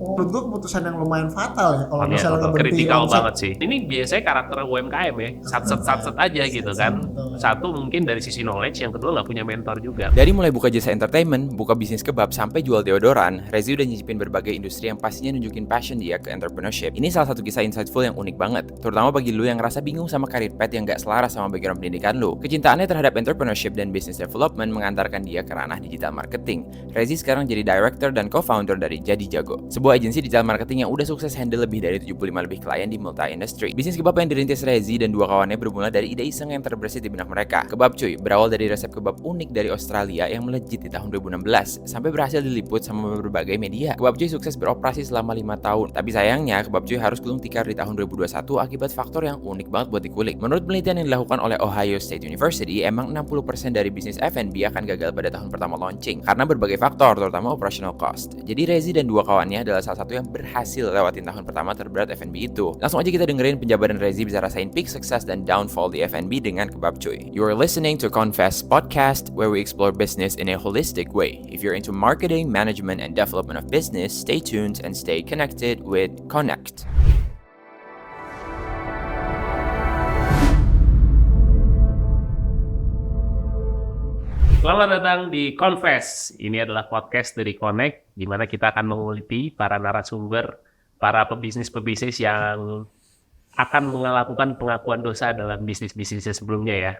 Menurut gue keputusan yang lumayan fatal ya kalau misalnya berhenti kritikal omset. banget sih. Ini biasanya karakter UMKM ya, satset aja gitu kan. Satu mungkin dari sisi knowledge, yang kedua nggak punya mentor juga. Dari mulai buka jasa entertainment, buka bisnis kebab, sampai jual deodoran, Rezi udah nyicipin berbagai industri yang pastinya nunjukin passion dia ke entrepreneurship. Ini salah satu kisah insightful yang unik banget, terutama bagi lu yang ngerasa bingung sama karir path yang gak selaras sama background pendidikan lu. Kecintaannya terhadap entrepreneurship dan business development mengantarkan dia ke ranah digital marketing. Rezi sekarang jadi director dan co-founder dari Jadi Jago, sebuah agensi digital marketing yang udah sukses handle lebih dari 75 lebih klien di multi-industry. Bisnis kebab yang dirintis Rezi dan dua kawannya bermula dari ide iseng yang terbersit di benak mereka. Kebab Cuy berawal dari resep kebab unik dari Australia yang melejit di tahun 2016 sampai berhasil diliput sama berbagai media. Kebab Cuy sukses beroperasi selama 5 tahun. Tapi sayangnya Kebab Cuy harus gulung tikar di tahun 2021 akibat faktor yang unik banget buat dikulik. Menurut penelitian yang dilakukan oleh Ohio State University, emang 60% dari bisnis F&B akan gagal pada tahun pertama launching karena berbagai faktor, terutama operational cost. Jadi Rezi dan dua kawannya adalah salah satu yang berhasil lewatin tahun pertama terberat F&B itu. Langsung aja kita dengerin penjabaran Rezi bisa rasain peak success dan downfall di F&B dengan Kebab Cuy. You are listening to Confess Podcast, where we explore business in a holistic way. If you're into marketing, management, and development of business, stay tuned and stay connected with Connect. Selamat datang di Confess. Ini adalah podcast dari Connect, di mana kita akan menguliti para narasumber, para pebisnis-pebisnis yang akan melakukan pengakuan dosa dalam bisnis-bisnisnya sebelumnya ya.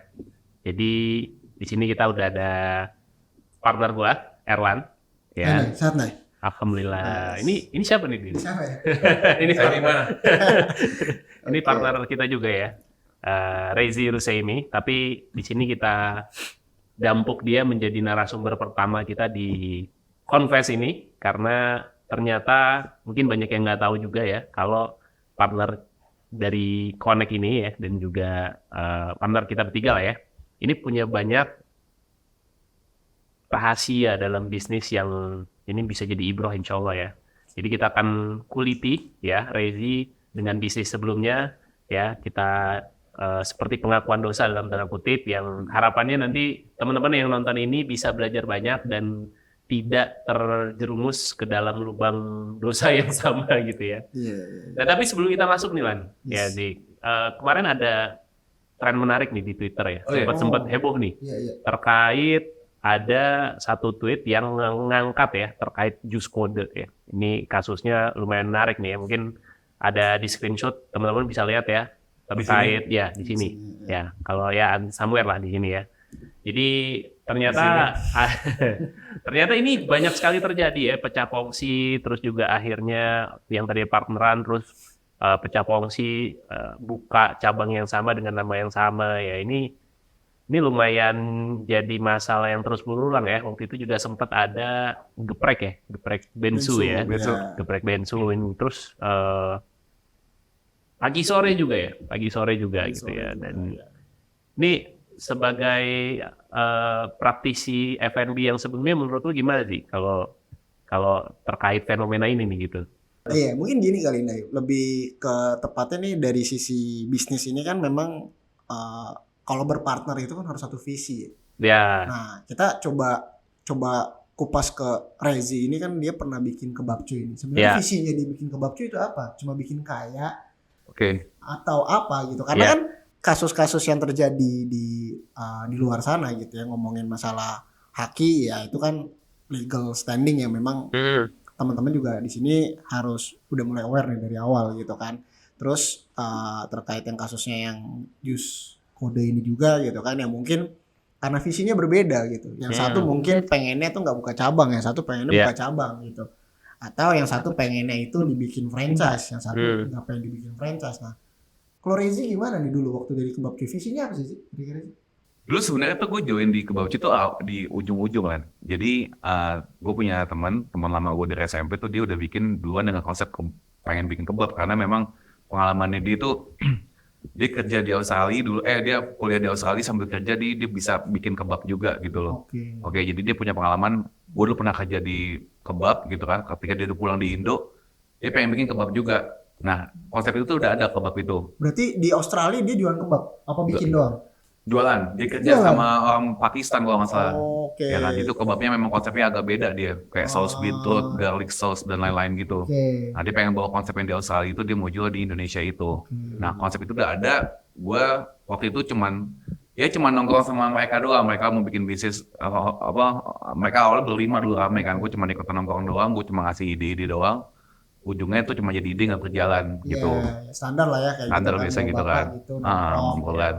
Jadi di sini kita udah ada partner gua, Erwan. Ya. Sehat nih. Alhamdulillah. Ini siapa nih? Siapa ya? Ini di mana? Ini partner kita juga ya, Rezi Ruseimi. Tapi di sini kita dampuk dia menjadi narasumber pertama kita di Confess ini karena ternyata mungkin banyak yang nggak tahu juga ya kalau partner dari Connect ini ya dan juga partner kita bertiga lah ya. Ini punya banyak rahasia dalam bisnis yang ini bisa jadi ibroh insya Allah ya. Jadi kita akan kuliti ya Rezi dengan bisnis sebelumnya ya. Kita seperti pengakuan dosa dalam tanda kutip yang harapannya nanti teman-teman yang nonton ini bisa belajar banyak dan tidak terjerumus ke dalam lubang dosa yang sama gitu ya. Nah, tapi sebelum kita masuk nih Lan, ya kemarin ada tren menarik nih di Twitter ya, sempat heboh nih terkait ada satu tweet yang ngangkat ya terkait jus kode ya. Ini kasusnya lumayan menarik nih ya, mungkin ada di screenshot teman-teman bisa lihat ya terkait ya di sini ya. Kalau ya somewhere lah di sini ya. Jadi ternyata ternyata ini banyak sekali terjadi ya pecah kongsi, terus juga akhirnya yang tadi partneran terus pecah kongsi, buka cabang yang sama dengan nama yang sama ya. Ini lumayan jadi masalah yang terus berulang ya. Waktu itu juga sempat ada geprek bensu ya. Geprek bensu ini terus pagi sore juga gitu ya. Dan ini sebagai praktisi F&B yang sebelumnya menurut lu gimana sih kalau terkait fenomena ini nih gitu? Iya, mungkin gini kali Nay, lebih ke tepatnya nih dari sisi bisnis ini kan memang kalau berpartner itu kan harus satu visi. Ya. Nah, kita coba kupas ke Rezi ini kan dia pernah bikin Kebab Cuy ini. Sebenarnya visinya dia bikin Kebab Cuy itu apa? Cuma bikin kaya. Atau apa gitu. Karena kan kasus-kasus yang terjadi di luar sana gitu ya, ngomongin masalah haki ya itu kan legal standing yang memang teman-teman juga di sini harus udah mulai aware nih dari awal gitu kan. Terus terkait yang kasusnya yang jus kode ini juga gitu kan, yang mungkin karena visinya berbeda gitu. Yang satu mungkin pengennya tuh nggak buka cabang, yang satu pengennya buka cabang gitu. Atau yang satu pengennya itu dibikin franchise, yang satu nggak pengen dibikin franchise. Nah, kalau Rezi gimana nih dulu waktu dari Kebab Cuy? Visinya apa sih? Dulu sebenarnya tuh gue join di Kebab Cuy tuh di ujung-ujung kan. Jadi gue punya teman lama gue dari SMP tuh dia udah bikin duluan dengan konsep pengen bikin kebab karena memang pengalamannya dia tuh dia kerja di Australia dulu, dia kuliah di Australia sambil kerja dia bisa bikin kebab juga gitu loh. Oke, jadi dia punya pengalaman. Gue dulu pernah kerja di kebab gitu kan. Ketika dia udah pulang di Indo, dia pengen bikin kebab juga. Nah, konsep itu tuh udah ada kebab itu. Berarti di Australia dia jualan kebab? Apa bikin doang? Jualan, dia kerja Jualan? sama orang Pakistan kalau nggak salah. Oke. Ya kan, itu kebabnya memang konsepnya agak beda dia. Kayak saus beetroot, garlic sauce, dan lain-lain gitu. Oke. Nah, dia pengen bawa konsep yang di Australia itu, dia mau jual di Indonesia itu. Nah, konsep itu udah ada. Gue waktu itu cuman nongkrong sama mereka doang. Mereka mau bikin bisnis mereka awalnya berlima dulu rame kan. Gue cuma ikut nongkrong doang. Gue cuma ngasih ide-ide doang. Ujungnya itu cuma jadi ide nggak berjalan gitu. Ya, standar lah ya kayak Standar gitu kan. biasa Bawa gitu bapak kan. Gitu, Ngomongin.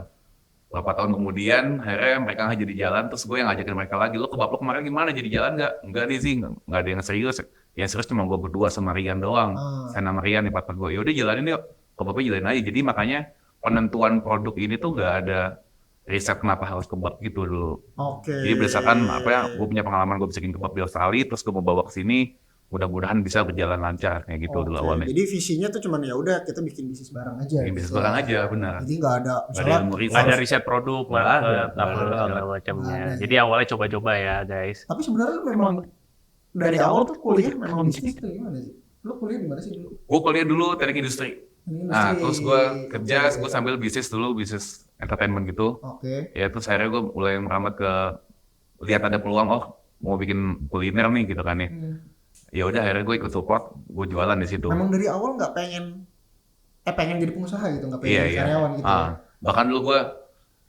Berapa tahun kemudian, akhirnya mereka nggak jadi jalan. Terus gue yang ngajakin mereka lagi. Lo kebab lo kemarin gimana? Jadi jalan nggak? Enggak nih sih. Nggak ada yang serius. Yang serius cuma gue berdua sama Rian doang. Saya nama Rian nih partner gue. Yaudah jalanin yuk. Kebabnya jalanin aja. Jadi makanya penentuan produk ini tuh nggak ada riset kenapa harus kebab gitu dulu. Oke. Jadi berdasarkan gue punya pengalaman gue bisa bikin kebab di Australia, terus gue mau bawa ke sini, mudah-mudahan bisa berjalan lancar kayak gitu dulu awalnya. Jadi visinya tuh cuman ya udah kita bikin bisnis bareng aja. Bikin bisnis bareng aja, benar. Jadi nggak ada Nggak ada misalnya ilmu riset. Ada riset produk, Nggak ada, segala macamnya. Jadi awalnya coba-coba ya guys. tapi sebenarnya memang dari awal tuh kuliah memang bisnis tuh gimana sih? Lu kuliah di mana sih dulu? Gue kuliah dulu teknik industri. Nah, terus gue kerja, gue sambil bisnis dulu, bisnis entertainment gitu. Oke. Ya, terus akhirnya gue mulai merambat ke, lihat ada peluang, mau bikin kuliner nih gitu kan ya. Ya udah akhirnya gue ikut support, gue jualan di situ. Memang dari awal nggak pengen jadi pengusaha gitu, nggak pengen jadi karyawan gitu. Ya? Bahkan dulu gue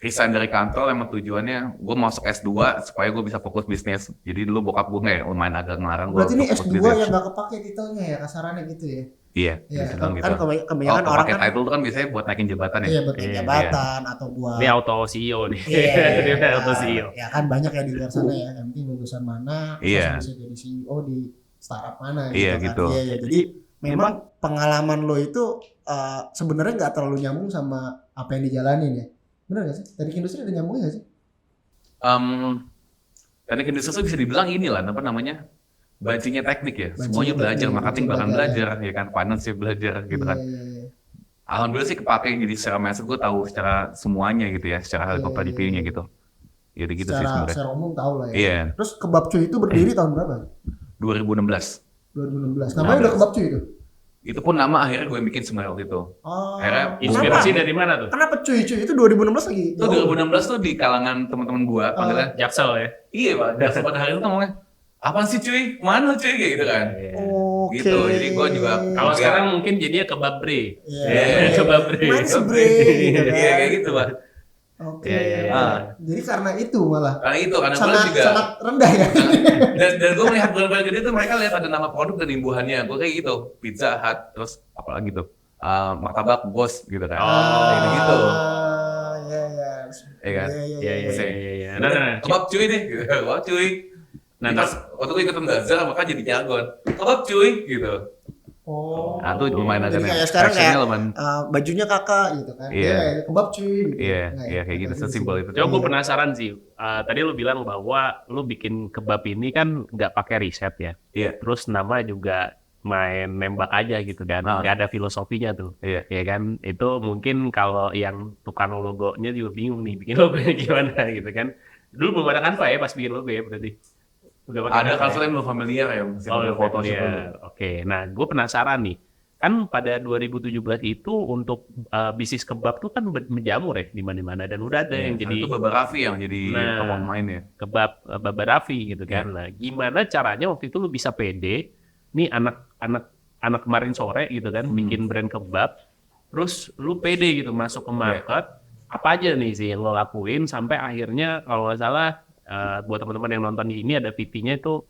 resign dari kantor emang tujuannya gue masuk S2 supaya gue bisa fokus bisnis. Jadi dulu bokap gue nggak lumayan agak ngelarang gue. Berarti ini S2 yang nggak kepake titelnya ya kasarannya gitu ya? Iya, kan gitu. kebanyakan orang kan title itu kan biasanya buat naikin jabatan ya. iya buat naikin jabatan atau buat Ini auto CEO nih. Iya, Auto CEO. ya kan banyak ya di luar sana ya, yang penting lulusan mana, Iya. bisa jadi CEO di startup mana Iya, gitu. gitu. Kan. Iya, jadi memang pengalaman lo itu sebenarnya nggak terlalu nyambung sama apa yang dijalanin ya, benar nggak sih? Teknik industri ada nyambungnya nggak sih? Teknik industri bisa dibilang inilah apa namanya, bancinya teknik ya. Bancinya Semuanya belajar, teknik, marketing itu bahkan belajar, belajar ya kan, finance ya belajar gitu kan. Iya. Alhamdulillah sih kepake, jadi secara mindset gue tahu secara semuanya gitu ya, secara helikopter review-nya gitu. Jadi gitu sih sebenarnya. Secara umum tahu lah ya. Iya. Terus Kebab Cuy itu berdiri tahun berapa? 2016. 2016. Namanya udah Kebab Cuy itu? Itu pun nama akhirnya gue bikin sebenarnya waktu itu. Oh. Akhirnya Inspirasi dari mana tuh? Kenapa Cuy itu 2016 lagi? itu 2016 tuh di kalangan teman-teman gue panggilnya. Jaksel ya. Iya pak. Dan pada hari itu tuh ngomongnya, apaan sih cuy? Mana cuy kayak gitu kan? Oke. Gitu. Jadi gue juga. Kalau sekarang mungkin jadinya kebab bre. Iya. Kebab bre. Mas bre. Gitu kan. Iya kayak gitu pak. Oke. Iya. Jadi karena itu malah. Karena itu karena gue Sangat juga. sangat rendah ya. Dan gue melihat brand-brand gede tuh mereka lihat ada nama produk dan imbuhannya. Gue kayak gitu. Pizza Hut terus apalagi tuh. Martabak Bos gitu kan. Kayak gitu. Iya iya. Iya kan? Iya. Nah. Kebab cuy deh. Kebab cuy. Nah, Pas waktu gue ikutan bazar maka jadi jargon. Kebab cuy gitu. Oh. Nah, tuh lumayan Jadi agak kayak sekarang kayak lumayan. bajunya kakak gitu kan. Iya. Dia kayak Kebab Cuy gitu. Iya, Nah, iya kayak gitu, sesimpel itu. Coba gue penasaran sih. Tadi lu bilang bahwa lu bikin kebab ini kan nggak pakai riset ya. Iya. Terus nama juga main nembak aja gitu kan. Nah. Nggak ada filosofinya tuh. Iya. Ya kan. Itu mungkin kalau yang tukang logonya juga bingung nih bikin logonya gimana gitu kan. Dulu belum ada Canva ya pas bikin logo ya berarti. Udah pakai Ada Canva Canva yang belum familiar ya, masih pakai ya? Photoshop dulu. Oke. Nah, gue penasaran nih. Kan pada 2017 itu untuk bisnis kebab tuh kan menjamur ya di mana-mana dan udah ada yang jadi itu Baba Raffi yang jadi tokoh main ya. kebab Baba Raffi gitu kan. Nah, gimana caranya waktu itu lu bisa pede nih anak kemarin sore gitu kan bikin brand kebab terus lu pede gitu masuk ke market apa aja nih sih yang lo lakuin sampai akhirnya kalau nggak salah buat teman-teman yang nonton ini ada VT-nya itu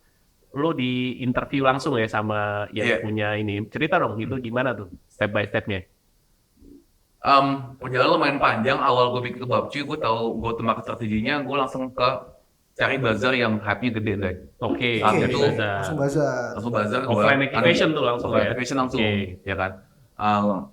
lo di interview langsung ya sama yang punya ini. Cerita dong itu gimana tuh step by stepnya. Perjalanan lumayan panjang. Awal gue bikin kebab cuy, gue tahu go to market strateginya, gue langsung ke cari bazar yang hype-nya gede deh. Oke. Saat itu Langsung bazar. langsung bazar. Offline activation tuh langsung ya. Activation langsung, ya kan.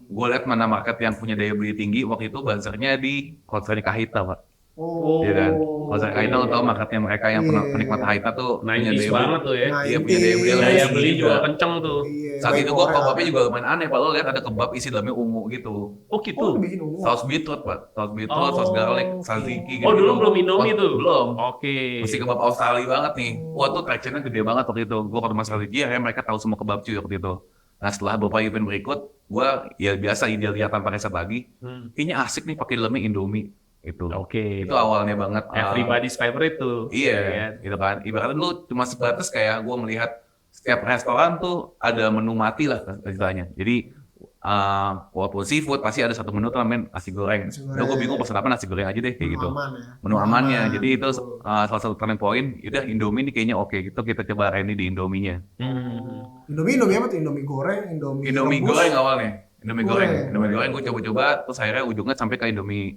Gue lihat mana market yang punya daya beli tinggi. Waktu itu bazarnya di Konser Kahita, Pak. Oh. Iya kan. Konser Kahita lo tau marketnya mereka yang penikmat Kahita tuh punya 90s daya banget beli. tuh ya. Iya punya daya beli. Daya beli juga kenceng tuh. Saat itu gue kebabnya juga lumayan aneh, Pak. Lo lihat ada kebab isi dalamnya ungu gitu. Oh gitu. Bikin ungu. Saus beetroot, Pak. Saus beetroot, saus garlic, tzatziki gitu. Oh dulu belum Indomie tuh. Belum. Oke. Mesti kebab Australia banget nih. Wah tuh traction-nya gede banget waktu itu. Gue ke rumah Strategy ya mereka tahu semua kebab cuy waktu itu. Nah setelah beberapa event berikut, gue ya biasa ideal tanpa riset lagi. Kayaknya asik nih pakai dalamnya Indomie. Itu. Oke. Itu awalnya banget. Everybody's favorite tuh. Iya, gitu kan. Ibaratnya lu cuma sebatas kayak gue melihat setiap restoran tuh ada menu mati lah ceritanya. Jadi walaupun seafood pasti ada satu menu tuh namanya nasi goreng. Udah gue bingung pesan apa, nasi goreng aja deh kayak gitu. Aman ya. Menu amannya. Jadi itu salah satu turning point. Udah Indomie ini kayaknya oke gitu, kita coba ini di Indominya. Indomie apa tuh? Indomie goreng, Indomie rebus. Goreng awalnya. Indomie goreng gue coba-coba, terus akhirnya ujungnya sampai ke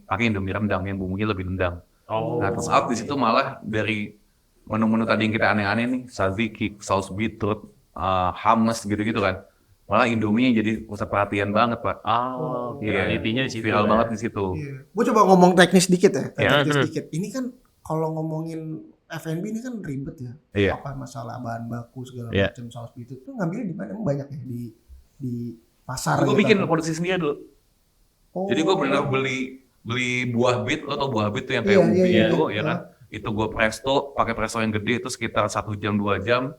pakai Indomie rendang yang bumbunya lebih rendang. Nah terus out di situ malah dari menu-menu tadi yang kita aneh-aneh nih, tzatziki, saus beetroot, hummus gitu-gitu kan. Malah Indomie yang jadi pusat perhatian banget, Pak. Virality-nya di situ. Viral banget di situ. Iya. Gue coba ngomong teknis dikit ya. Iya. Teknis dikit. Ini kan kalau ngomongin F&B ini kan ribet ya. Iya. Apa masalah bahan baku segala Iya. macam, saus beetroot. Itu ngambilnya di mana? Emang banyak ya di pasar Gue gitu. bikin produksi sendiri dulu. Oh. Jadi gue bener beli buah bit, lo tau buah bit tuh yang Iya, kayak ubi iya, itu, iya. ya kan? Itu gue pakai presto yang gede itu sekitar 1 jam 2 jam.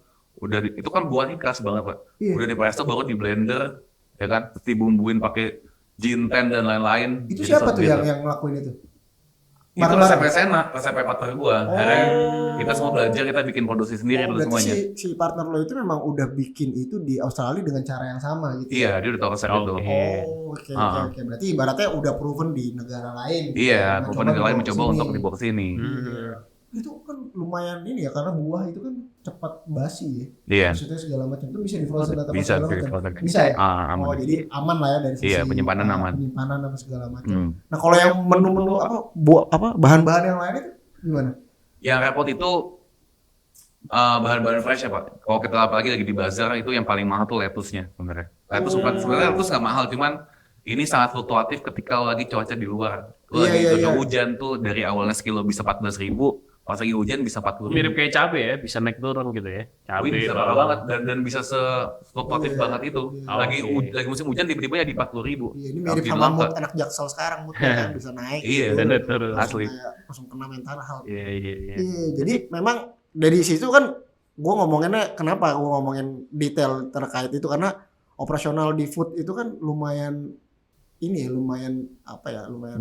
Itu kan buahnya keras banget, Pak. Iya. Udah di presto baru di blender, ya kan? Terus dibumbuin pakai jinten dan lain-lain. Itu Jadi siapa saus tuh beetroot. yang ngelakuin itu? Itu Bareng-bareng? resep Sena, resep partner gue. Akhirnya kita semua belajar, kita bikin produksi sendiri dulu Berarti semuanya. si partner lo itu memang udah bikin itu di Australia dengan cara yang sama gitu. Iya, dia udah tahu resep itu. Oke. Oke. Berarti ibaratnya udah proven di negara lain. Iya, Mencoba beberapa negara lain dibawa mencoba ke untuk sini. dibawa ke sini. Itu kan lumayan ini ya, karena buah itu kan cepat basi ya. Iya. Maksudnya segala macam itu bisa di frozen atau Bisa, segala di macam. frozen. Bisa ya? Aman. Oh, jadi aman lah ya dari sisi Iya, penyimpanan aman. penyimpanan apa segala macam. Hmm. Nah, kalau yang menu-menu bahan-bahan yang lain itu gimana? Yang repot itu bahan-bahan fresh ya, Pak. Kalau kita apalagi lagi di bazar itu yang paling mahal tuh lettuce-nya sebenarnya. Sebenarnya lettuce nggak mahal, cuman ini sangat fluktuatif ketika lo lagi cuaca di luar. Lo lagi Iya. hujan tuh dari awalnya sekilo bisa 14.000, pas lagi hujan bisa 40.000. Mirip kayak cabe ya, bisa naik turun gitu ya. Cabe Bisa parah banget dan bisa fluktuatif Iya. banget itu. Lagi musim hujan tiba-tiba ya di 40.000. Iya, ini mirip Makin sama langka. mood anak Jaksel sekarang, mood kan bisa naik. Iya, gitu. dan turun. Langsung Asli. kayak langsung kena mental health. Iya. Iya, jadi memang dari situ kan gue ngomonginnya, kenapa gue ngomongin detail terkait itu karena operasional di food itu kan lumayan lumayan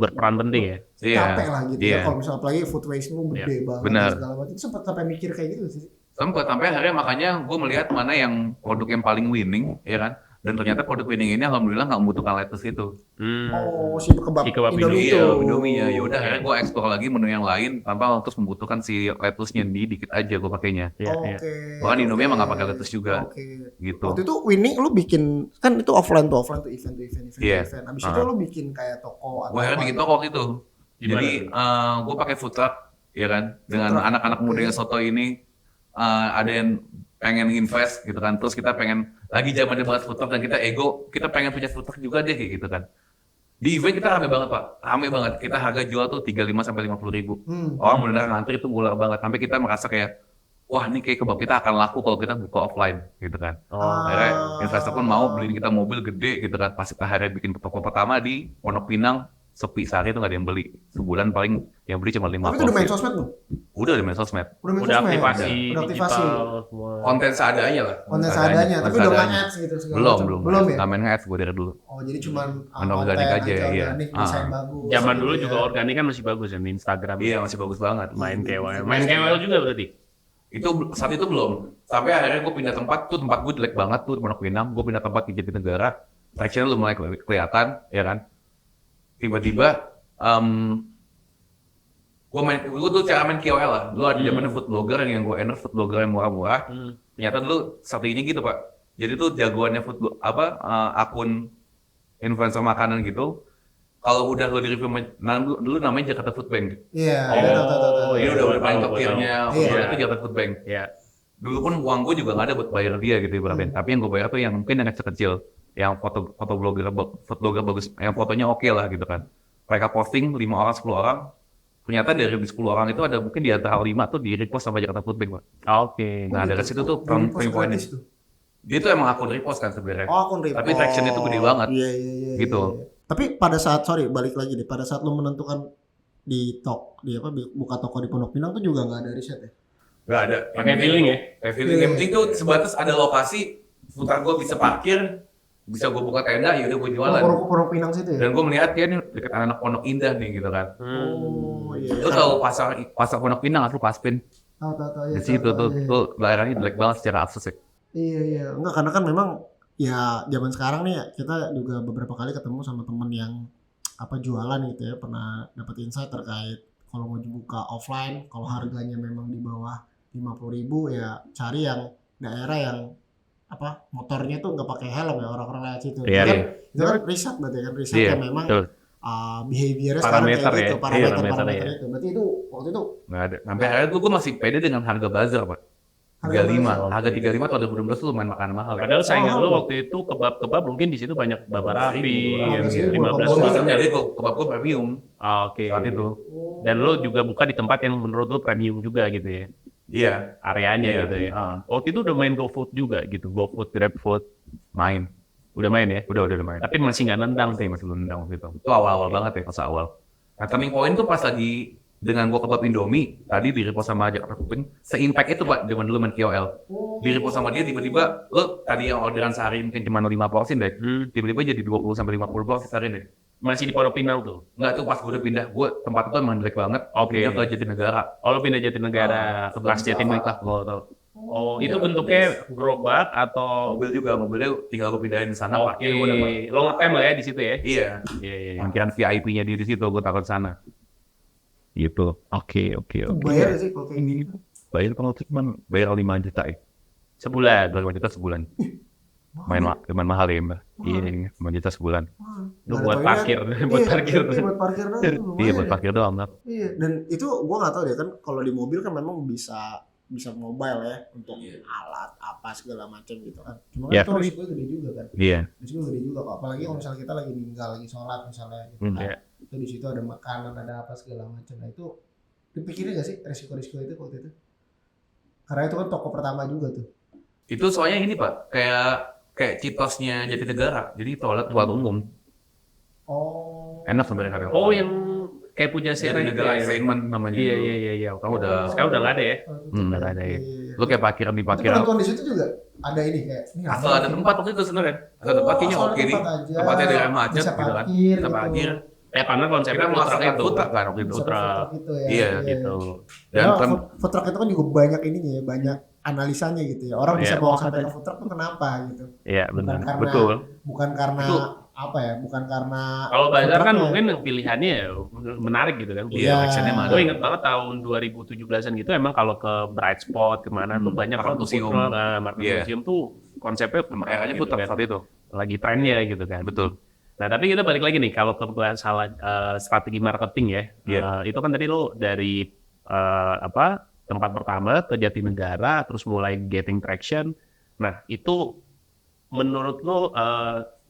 Berperan penting ya. Iya. capek lah gitu ya. Iya. Kalau misalnya apalagi food waste lu gede banget benar. segala macam, itu sempat sampai mikir kayak gitu sih. Sampai akhirnya makanya gue melihat mana yang produk yang paling winning, ya kan? Dan ternyata produk winning ini alhamdulillah nggak membutuhkan lettuce itu. Oh, si kebab Indomie itu. Indomie ya. Ya udah akhirnya gue explore lagi menu yang lain tanpa terus membutuhkan si lettuce-nya dikit aja gue pakainya. Oke. Bahkan Indomie emang nggak pakai lettuce juga. Oke. Gitu. Waktu itu winning lu bikin kan itu offline tuh event. Iya. Habis itu lu bikin kayak toko Gue akhirnya bikin toko waktu itu. Jadi gue pakai food truck, ya kan? Dengan anak-anak muda yang soto ini, ada yang pengen invest gitu kan. Terus kita pengen lagi zamannya banget food truck dan kita pengen punya food truck juga deh kayak gitu kan. Di event kita rame banget, Pak. Rame banget. Kita harga jual tuh 35 sampai 50.000. Orang benar ngantri tuh ngular banget. Sampai kita merasa kayak, wah ini kayak kebab kita akan laku kalau kita buka offline gitu kan. Akhirnya investor pun mau beliin kita mobil gede gitu kan. Pas kita akhirnya bikin toko pertama di Pondok Pinang, sepi, sehari itu nggak ada yang beli. Sebulan paling yang beli cuma 5 Tapi itu udah main sosmed belum? Udah di main sosmed. Udah aktivasi Udah aktivasi. digital semua. Konten seadanya lah. Konten seadanya, tapi udah main ads gitu segala macam. Belum ya? nggak main ads gue dari dulu. Oh, jadi cuman Organik aja, iya. organik, desain bagus. Zaman dulu gitu juga ya. organik kan masih bagus ya di Instagram. Iya masih bagus banget. Main KOL. Main KOL juga berarti. Itu saat itu belum. Sampai akhirnya gue pindah tempat gue jelek banget tuh di Pondok Pinang. Gue pindah tempat di Jatinegara. Traction lu mulai kelihatan, ya kan? Tiba-tiba gue tuh cara main KOL lah. Dulu ada zamannya food blogger yang gue endorse, food blogger yang murah-murah. Ternyata dulu strateginya gitu, Pak. Jadi tuh jagoannya akun influencer makanan gitu. Kalau udah lo di review, dulu namanya Jakarta Food Bank. Iya, Oh, Dia iya, udah paling tahu, top tier-nya, Iya. itu Jakarta Food Bank. Iya. Dulu pun uang gue juga nggak ada buat bayar dia gitu ibaratnya. Tapi yang gue bayar tuh yang mungkin yang kecil, yang foto blogger bagus, yang fotonya oke lah gitu kan. Mereka posting 5 orang 10 orang, ternyata dari 10 orang itu ada mungkin di antara 5 tuh di repost sama Jakarta Food Bank, Pak. Oke. Nah dari situ tuh poin-poinnya. Dia tuh emang akun repost kan sebenarnya. Oh, akun repost. Tapi traction itu gede banget. Iya. Gitu. Iya. Tapi pada saat balik lagi deh, pada saat lu menentukan buka toko di Pondok Pinang tuh juga nggak ada riset ya? Nggak ada. Pakai feeling ya. Kayak feeling. Yang penting tuh sebatas ada lokasi, putar gue bisa parkir, bisa gue buka tenda, ya udah gue jualan. Pondok Pinang situ ya. Dan gue melihat dia nih dekat anak Pondok Indah nih gitu kan. Oh iya. Lu tahu pasar Pondok Pinang atau Paspin? Tahu ya. Di situ tuh daerahnya jelek banget secara akses ya. Iya. Enggak, karena kan memang ya zaman sekarang nih ya, kita juga beberapa kali ketemu sama temen yang jualan gitu ya, pernah dapat insight terkait kalau mau dibuka offline, kalau harganya memang di bawah 50.000 ya cari yang daerah yang motornya tuh nggak pakai helm ya, orang-orang lewat situ. Itu kan riset berarti kan, yang memang behaviornya sekarang kayak gitu, parameter itu. Berarti itu waktu itu nggak ada. Sampai akhirnya gue masih pede dengan harga bazar, Pak. 35, harga 35 tahun 2016 tuh lumayan makan mahal. Padahal saingan lu waktu itu kebab mungkin di situ banyak Babarapi, 15 jadi kebab gue premium. Oke. Saat itu. Dan lu juga buka di tempat yang menurut lu premium juga gitu ya. Iya. Areanya gitu ya. Waktu itu udah main GoFood juga gitu, GoFood, GrabFood. Main. Udah main ya? Udah main. Tapi masih nggak nendang tuh. Masih nendang waktu itu. Itu awal-awal banget ya, pas awal. Nah, turning point tuh pas lagi dengan gua kebab Indomie, tadi di repost sama Jakarta Kuping, se-impact itu Pak, zaman dulu main KOL. Di repost sama dia tiba-tiba, lo tadi yang orderan sehari mungkin cuma 5 porsi deh, tiba-tiba jadi 20-50 porsi sehari deh. Masih di Pondok Pinang tuh? Enggak, tuh pas gue udah pindah, tempat itu emang jelek banget. Pindah ke Jatinegara. Oh, lo pindah Jatinegara, sebelah Jatinegara. Oh, itu bentuknya gerobak atau mobilnya tinggal gue pindahin di sana. Oke, lo ngetem lah ya di situ ya? Iya. Parkiran VIP-nya di situ, gue takut sana. Gitu. Oke. bayar sih kalau kayak gini. Bayar kalau cuma bayar 5 juta ya. Sebulan? 5 juta sebulan. Lumayan mahal ya Mbak. Iya, 5 juta sebulan. Lu buat parkir. Buat parkir doang. Iya, buat parkir doang Mbak. Iya, dan itu gua nggak tahu deh kan, kalau di mobil kan memang bisa mobile ya untuk alat apa segala macam gitu kan. Cuma kan itu risiko gede juga kan. Iya. Risiko gede juga kok. Apalagi kalau misalnya kita lagi meninggal, lagi sholat misalnya gitu kan. Itu di situ ada makanan, ada apa segala macam. Nah itu dipikirin gak sih risiko-risiko itu waktu itu? Karena itu kan toko pertama juga tuh. Itu soalnya ini Pak, kayak Citosnya Jatinegara. Jadi toilet buat umum. Oh. Enak sebenarnya. Oh, yang kayak punya Jatinegara Entertainment namanya. Iya. Sekarang udah nggak ada ya? Nggak ada ya. Lu kayak parkiran di parkiran. Tapi di situ juga ada ini kayak. Asal ada tempat waktu itu sebenarnya. Asal tempat kayaknya oke nih. Tempatnya daerah macet gitu kan. Bisa parkir. Karena konsepnya kita melaksanakan food truck kan waktu itu. Iya gitu. Dan food truck itu kan juga banyak ininya ya, banyak analisanya gitu ya. Orang bisa bawa sampai ke food truck tuh kenapa gitu. Iya, benar. Betul. Bukan karena bukan karena kalau bazar kan mungkin pilihannya menarik gitu kan. Iya, actionnya mana. Gue inget banget tahun 2017-an gitu, emang kalau ke Bright Spot kemana tuh banyak Market Museum tuh konsepnya kayaknya food truck saat itu. Lagi trennya gitu kan. Betul. Nah, tapi kita balik lagi nih, kalau ke masalah strategi marketing ya, itu kan tadi lo dari tempat pertama ke Jatinegara, terus mulai getting traction. Nah, itu menurut lo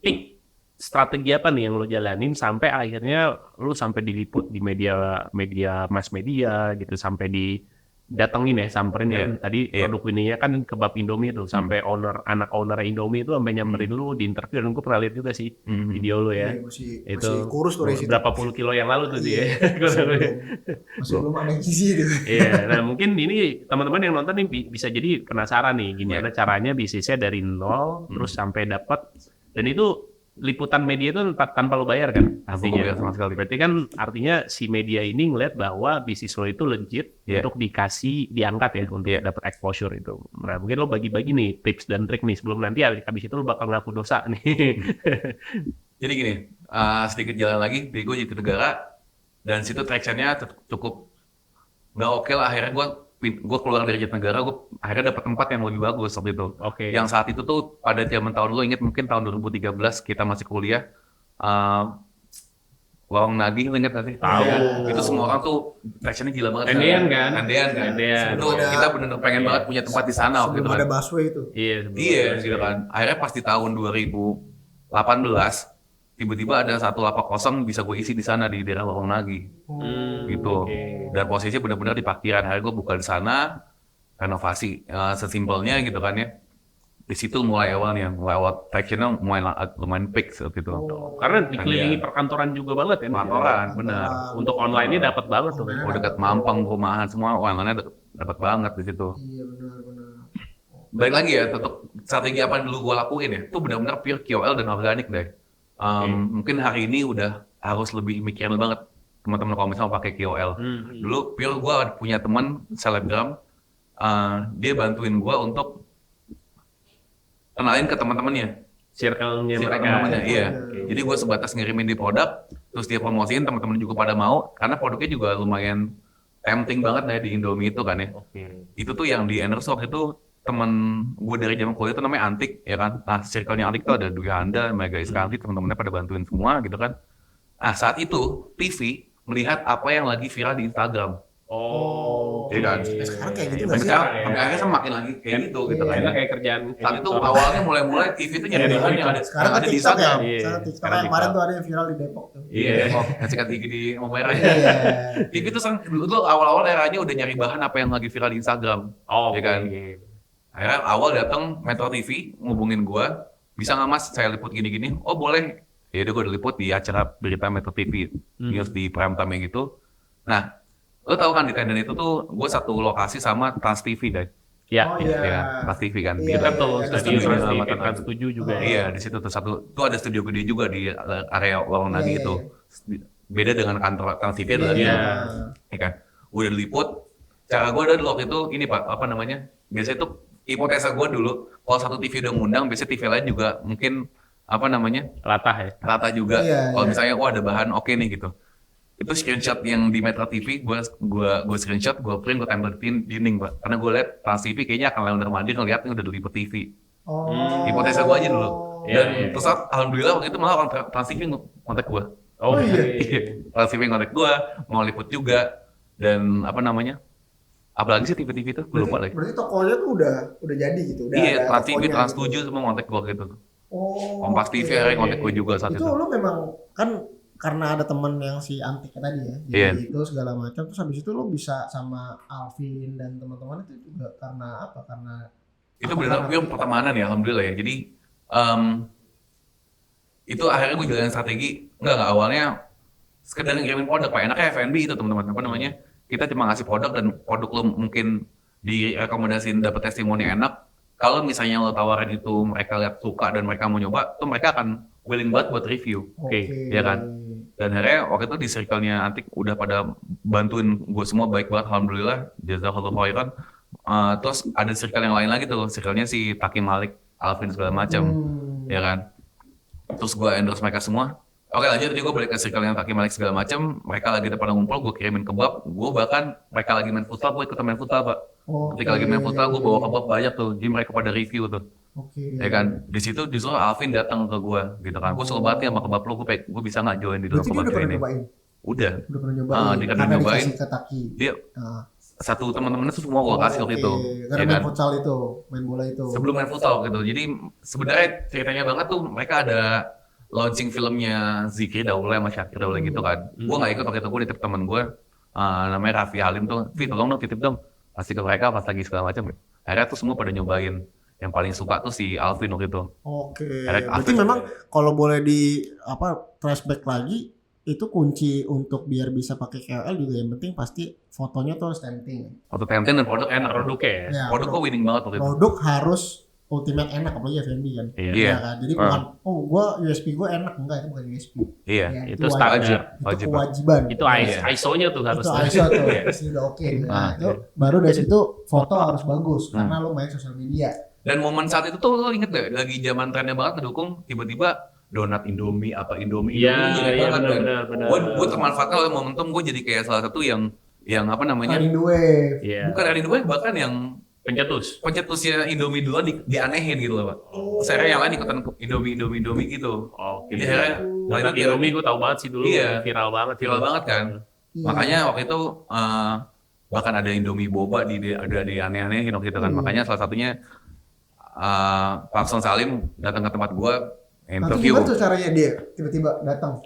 peak strategi apa nih yang lo jalanin sampai akhirnya lo sampai diliput di media mass media gitu, sampai didatengin ya, samperin ya tadi produk ininya kan kebab Indomie tuh, sampai anak owner Indomie itu sampai nyamperin lu di interview, dan gue pernah lihat juga sih video lu ya. Itu kurus tuh berapa puluh kilo yang lalu tuh dia. Masih belum ada gizi tuh. Iya, nah mungkin ini teman-teman yang nonton nih bisa jadi penasaran nih gimana caranya bisnisnya dari nol terus sampai dapat, dan itu liputan media itu tanpa lo bayar kan artinya. Sama sekali. Berarti kan artinya si media ini ngeliat bahwa bisnis lo itu legit untuk diangkat ya untuk dapat exposure itu. Nah mungkin lo bagi-bagi nih tips dan trik nih sebelum nanti habis itu lo bakal ngaku dosa nih. Jadi gini, sedikit jalan lagi, gue Jatinegara dan situ tractionnya cukup nggak oke lah. Akhirnya gue keluar dari Jatinegara, gue akhirnya dapat tempat yang lebih bagus waktu itu. Yang saat itu tuh pada zaman tahun lo inget mungkin tahun 2013 kita masih kuliah, Warung Nagih, lo inget gak sih? Tahu. Itu semua orang tuh tractionnya gila banget. Tendean kan? Itu kita benar-benar pengen banget punya tempat di sana waktu itu. Ada busway itu. Iya, gitu kan. Akhirnya pas di tahun 2018 tiba-tiba ada satu lapak kosong bisa gue isi di sana di daerah Warung Nagih. Gitu. Dan posisinya benar-benar di parkiran. Akhirnya gue buka di sana, renovasi sesimpelnya gitu kan ya. Di situ mulai awal tractionnya lumayan peak seperti itu. Karena dikelilingi perkantoran juga banget ya. Perkantoran, benar. Untuk online-nya dapat banget tuh. Dekat Mampang, perumahan semua online-nya dapat banget di situ. Iya benar. balik lagi ya, tetap strategi apa yang dulu gue lakuin ya, itu benar-benar pure KOL dan organik deh. Mungkin hari ini udah harus lebih mikirin banget teman-teman kalau misalnya pakai KOL. Dulu pure gue punya teman selebgram, dia bantuin gue untuk kenalin ke teman-temannya. Circle-nya mereka. Namanya, iya. Jadi gue sebatas ngirimin di produk, terus dia promosiin, teman-teman juga pada mau, karena produknya juga lumayan tempting banget ya di Indomie itu kan ya. Itu tuh yang di Enders waktu itu teman gue dari zaman kuliah itu namanya Antik ya kan. Nah circle-nya Antik tuh ada Dwi Handa, Mega Iskanti, teman-temannya pada bantuin semua gitu kan. Nah saat itu TV melihat apa yang lagi viral di Instagram. Iya kan? Sekarang kayak gitu Dan nggak sih? sekarang sampai akhirnya semakin lagi kayak gitu gitu kan. Karena kayak kerjaan Saat itu awalnya mulai TV itu nyari bahan yang Sekarang ada kan di TikTok ya. Instagram. Sekarang TikTok Sekarang yang kemarin TikTok. tuh ada yang viral di Depok tuh. Iya, yang sikat gigi di Momera. Iya. TV itu dulu awal-awal eranya udah nyari bahan apa yang lagi viral di Instagram. Ya kan? Akhirnya awal datang Metro TV ngubungin gua, bisa nggak mas saya liput gini-gini? Oh boleh. Ya udah gua udah liput di acara berita Metro TV, news di prime time gitu. Nah, lo tau kan di tenden itu tuh gua satu lokasi sama Trans TV deh. Ya, Oh, iya. iya. Ya, Trans TV kan. Iya, Kita iya, tuh iya, stadion iya, sama iya. Trans 7 juga. Iya, di situ tuh tuh ada studio gede juga di area Lorong Nagi Iya, itu. Beda dengan kantor Trans TV adalah Iya. ya kan. Udah diliput. Cara gue ada dulu waktu itu ini Pak, apa namanya? Biasanya tuh hipotesa gue dulu, kalau satu TV udah ngundang, biasanya TV lain juga mungkin apa namanya? Latah ya. Rata juga. Iya, Kalau iya. misalnya wah ada bahan oke nih gitu. Itu screenshot yang di Metro TV, gue screenshot, gue print, gue tempel di dinding, Pak. Karena gue lihat Trans TV kayaknya akan lewat mandir ngeliat ini udah diliput TV. Oh. Hipotesa gue aja dulu. Iya, Dan iya. terus alhamdulillah waktu itu malah orang Trans TV kontak gue. Oh iya. Trans TV kontak gue, mau liput juga. Dan apa namanya? Apalagi sih TV-TV itu, gue lupa lagi. Berarti tokonya tuh udah jadi gitu. Udah Iya, ada Trans TV, tokonya Trans gitu. 7 semua kontak gue gitu. Oh. Kompas TV oke. akhirnya kontak gue juga saat Itu itu. lu memang kan karena ada temen yang si Antik tadi ya, Iya. jadi itu segala macam. Terus habis itu lu bisa sama Alvin dan teman-teman itu juga karena apa? Karena Itu benar pure pertemanan ya, alhamdulillah ya. Jadi itu akhirnya gue jalanin strategi enggak awalnya sekedar ngirimin produk Pak. Enaknya F&B itu teman-teman apa namanya? Kita cuma ngasih produk dan produk lo mungkin direkomendasiin dapat testimoni enak. Kalau misalnya lo tawarin itu mereka lihat suka dan mereka mau nyoba, tuh mereka akan willing banget buat review. Oke, ya kan? Dan akhirnya waktu itu di circle-nya Antik udah pada bantuin gue semua baik banget alhamdulillah. Jazakallahu khairan. Terus ada circle yang lain lagi tuh, circle-nya si Taki Malik, Alvin segala macam. Ya kan? Terus gue endorse mereka semua. Oke lanjut, jadi gue balik ke circle yang Taki Malik segala macam. Mereka lagi pada ngumpul, gue kirimin kebab. Gue bahkan mereka lagi main futsal, gue ikut main futsal Pak. Ketika lagi main futsal, gue bawa kebab banyak tuh. Jadi mereka pada review tuh. Oke. Ya kan, di situ justru Alvin datang ke gue, gitu kan. Gue selalu banget sama kebab lu, gue bisa nggak join di dalam Berarti dia kebab udah lu pernah ini. nyobain. Udah. Udah pernah nyobain. Dia kan Karena nyobain. dikasih ke Taki. Dia Ah. satu teman-temannya tuh semua gue kasih waktu itu, Karena ya main kan. futsal itu, main bola itu. Sebelum main futsal gitu. Jadi sebenarnya ceritanya banget tuh mereka ada launching filmnya Zikri Daula sama Syakir Daula gitu kan. Gue nggak ikut waktu itu, gue nitip temen gue namanya Raffi Halim tuh, tolong dong titip dong. Pasti ke mereka pas lagi segala macam. Akhirnya tuh semua pada nyobain. Yang paling suka tuh si Alvin waktu itu. Oke. Karena Berarti Alvin- memang kalau boleh di flashback lagi itu kunci untuk biar bisa pakai KOL juga yang penting pasti fotonya tuh harus tempting. Waktu tempting dan produk enak. Produknya ya. Ya, Produk gue winning banget waktu itu. produk harus ultimate enak apalagi F&B kan. Iya. Iya. Ya kan? Jadi bukan gua USP gua enak enggak itu bukan USP. Iya. Ya, Itu wajib. standar. Itu Wajib. kewajiban. Itu Iya. ISO-nya tuh harus. Itu ISO tuh, pasti udah oke. Nah, itu baru dari situ foto harus bagus karena lo main sosial media. Dan momen saat itu tuh lo inget gak? Lagi zaman trennya banget ngedukung, tiba-tiba donat Indomie, apa Indomie. Iya, Indomie, iya, banget kan. benar. Gue termanfaatkan oleh momentum, gue jadi kayak salah satu yang apa namanya, Riding the wave. Iya. bukan dari dua bahkan yang Pencetus. pencetusnya Indomie duluan dianehin gitu loh Pak. Saya yang lain ikutan Indomie gitu. Oke. Jadi akhirnya Donat Indomie gue tahu banget sih dulu. Iya. Viral banget. viral banget kan. Iya. Makanya waktu itu bahkan ada Indomie boba ada di aneh-anehin waktu itu kan. Makanya salah satunya Pakson Salim datang ke tempat gua Nanti interview. gimana tuh caranya dia tiba-tiba datang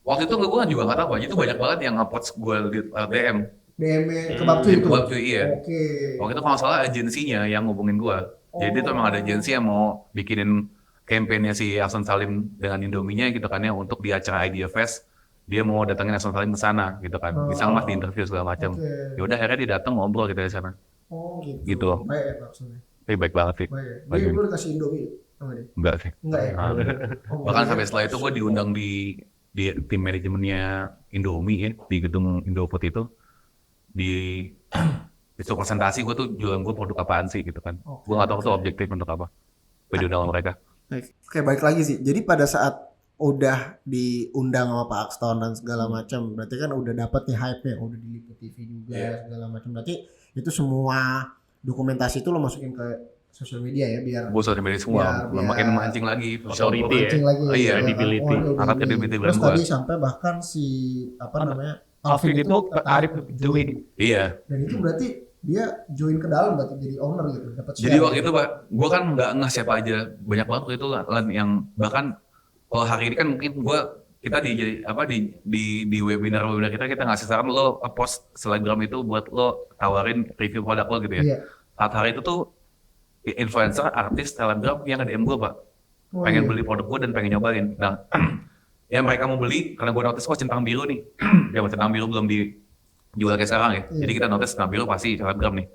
Waktu itu gue juga nggak tahu, itu banyak banget yang nge-post gue di DM. DM kebab cuy Di itu. Kebab Cuy, iya. Oke. Waktu itu kalau nggak salah agensinya yang ngubungin gue. Jadi itu emang ada agensi yang mau bikinin campaign-nya si Akson Salim dengan Indominya gitu kan ya untuk di acara Idea Fest. Dia mau datangin Akson Salim ke sana gitu kan. Bisa mas di interview segala macam. Oke. Ya udah akhirnya dia datang ngobrol gitu di sana. Oh gitu. Gitu. Baik ya maksudnya. baik banget sih. Baik ya. Dia lu dikasih Indomie sama dia? Enggak sih. Enggak ya? Ah, enggak. Oh, Bahkan enggak. sampai setelah itu gue diundang di tim manajemennya Indomie ya, di gedung Indofood itu, di besok presentasi gue tuh jualan gue produk apaan sih gitu kan. Gue nggak tahu tuh objektif untuk apa. Gue diundang sama mereka. Baik. Oke, balik lagi sih. Jadi pada saat udah diundang sama Pak Axton dan segala macam, berarti kan udah dapet nih hype-nya, udah diliput TV juga segala macam. Berarti itu semua dokumentasi itu lo masukin ke sosial media ya biar Gue sosial media semua, biar- makin mancing lagi. Authority ya. mancing lagi. Oh, iya, credibility. Angkat credibility Terus brand gua. tadi sampai bahkan si apa namanya Alvin itu Arif join. Iya. Dan itu berarti dia join ke dalam berarti jadi owner gitu, dapat share. Jadi waktu itu Pak, gue kan nggak nge siapa aja, banyak banget waktu itu Lan, yang bahkan kalau hari ini kan mungkin kita di webinar kita ngasih saran lo post Selebgram itu buat lo tawarin review produk lo gitu ya. Iya. Saat hari itu tuh influencer, artis, Selebgram yang nge-DM gue Pak, Oh, pengen iya. beli produk gue dan pengen nyobain. Nah, ya mereka mau beli karena gue notice centang biru nih, zaman centang biru belum dijual kayak sekarang ya. Iya. Jadi kita notice centang biru pasti Selebgram nih.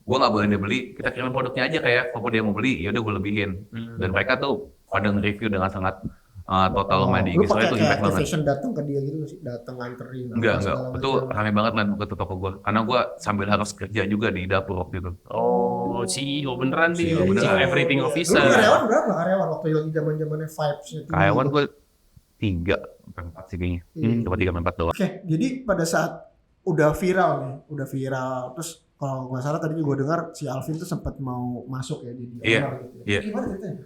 Gue nggak boleh dia beli, kita kirimin produknya aja kayak kalau dia mau beli ya udah gue lebihin. Dan mereka tuh pada nge-review dengan sangat total main di Lu IG story pakai itu kayak impact banget. activation datang ke dia gitu nggak sih? Datang nganterin apa Enggak, segala itu macam. rame banget lah ke toko gue. Karena gue sambil harus kerja juga di dapur waktu itu. Oh, CEO beneran nih. CEO beneran. Chief Everything Lu Officer. karyawan berapa karyawan waktu lagi zaman-zamannya vibes-nya tinggi Karyawan gitu? gue 3-4 sih kayaknya. Iya. Cuma 3-4 doang. Oke, jadi pada saat udah viral, terus kalau nggak salah tadi juga dengar si Alvin tuh sempat mau masuk ya jadi Iya, owner gitu. iya. Gimana ceritanya?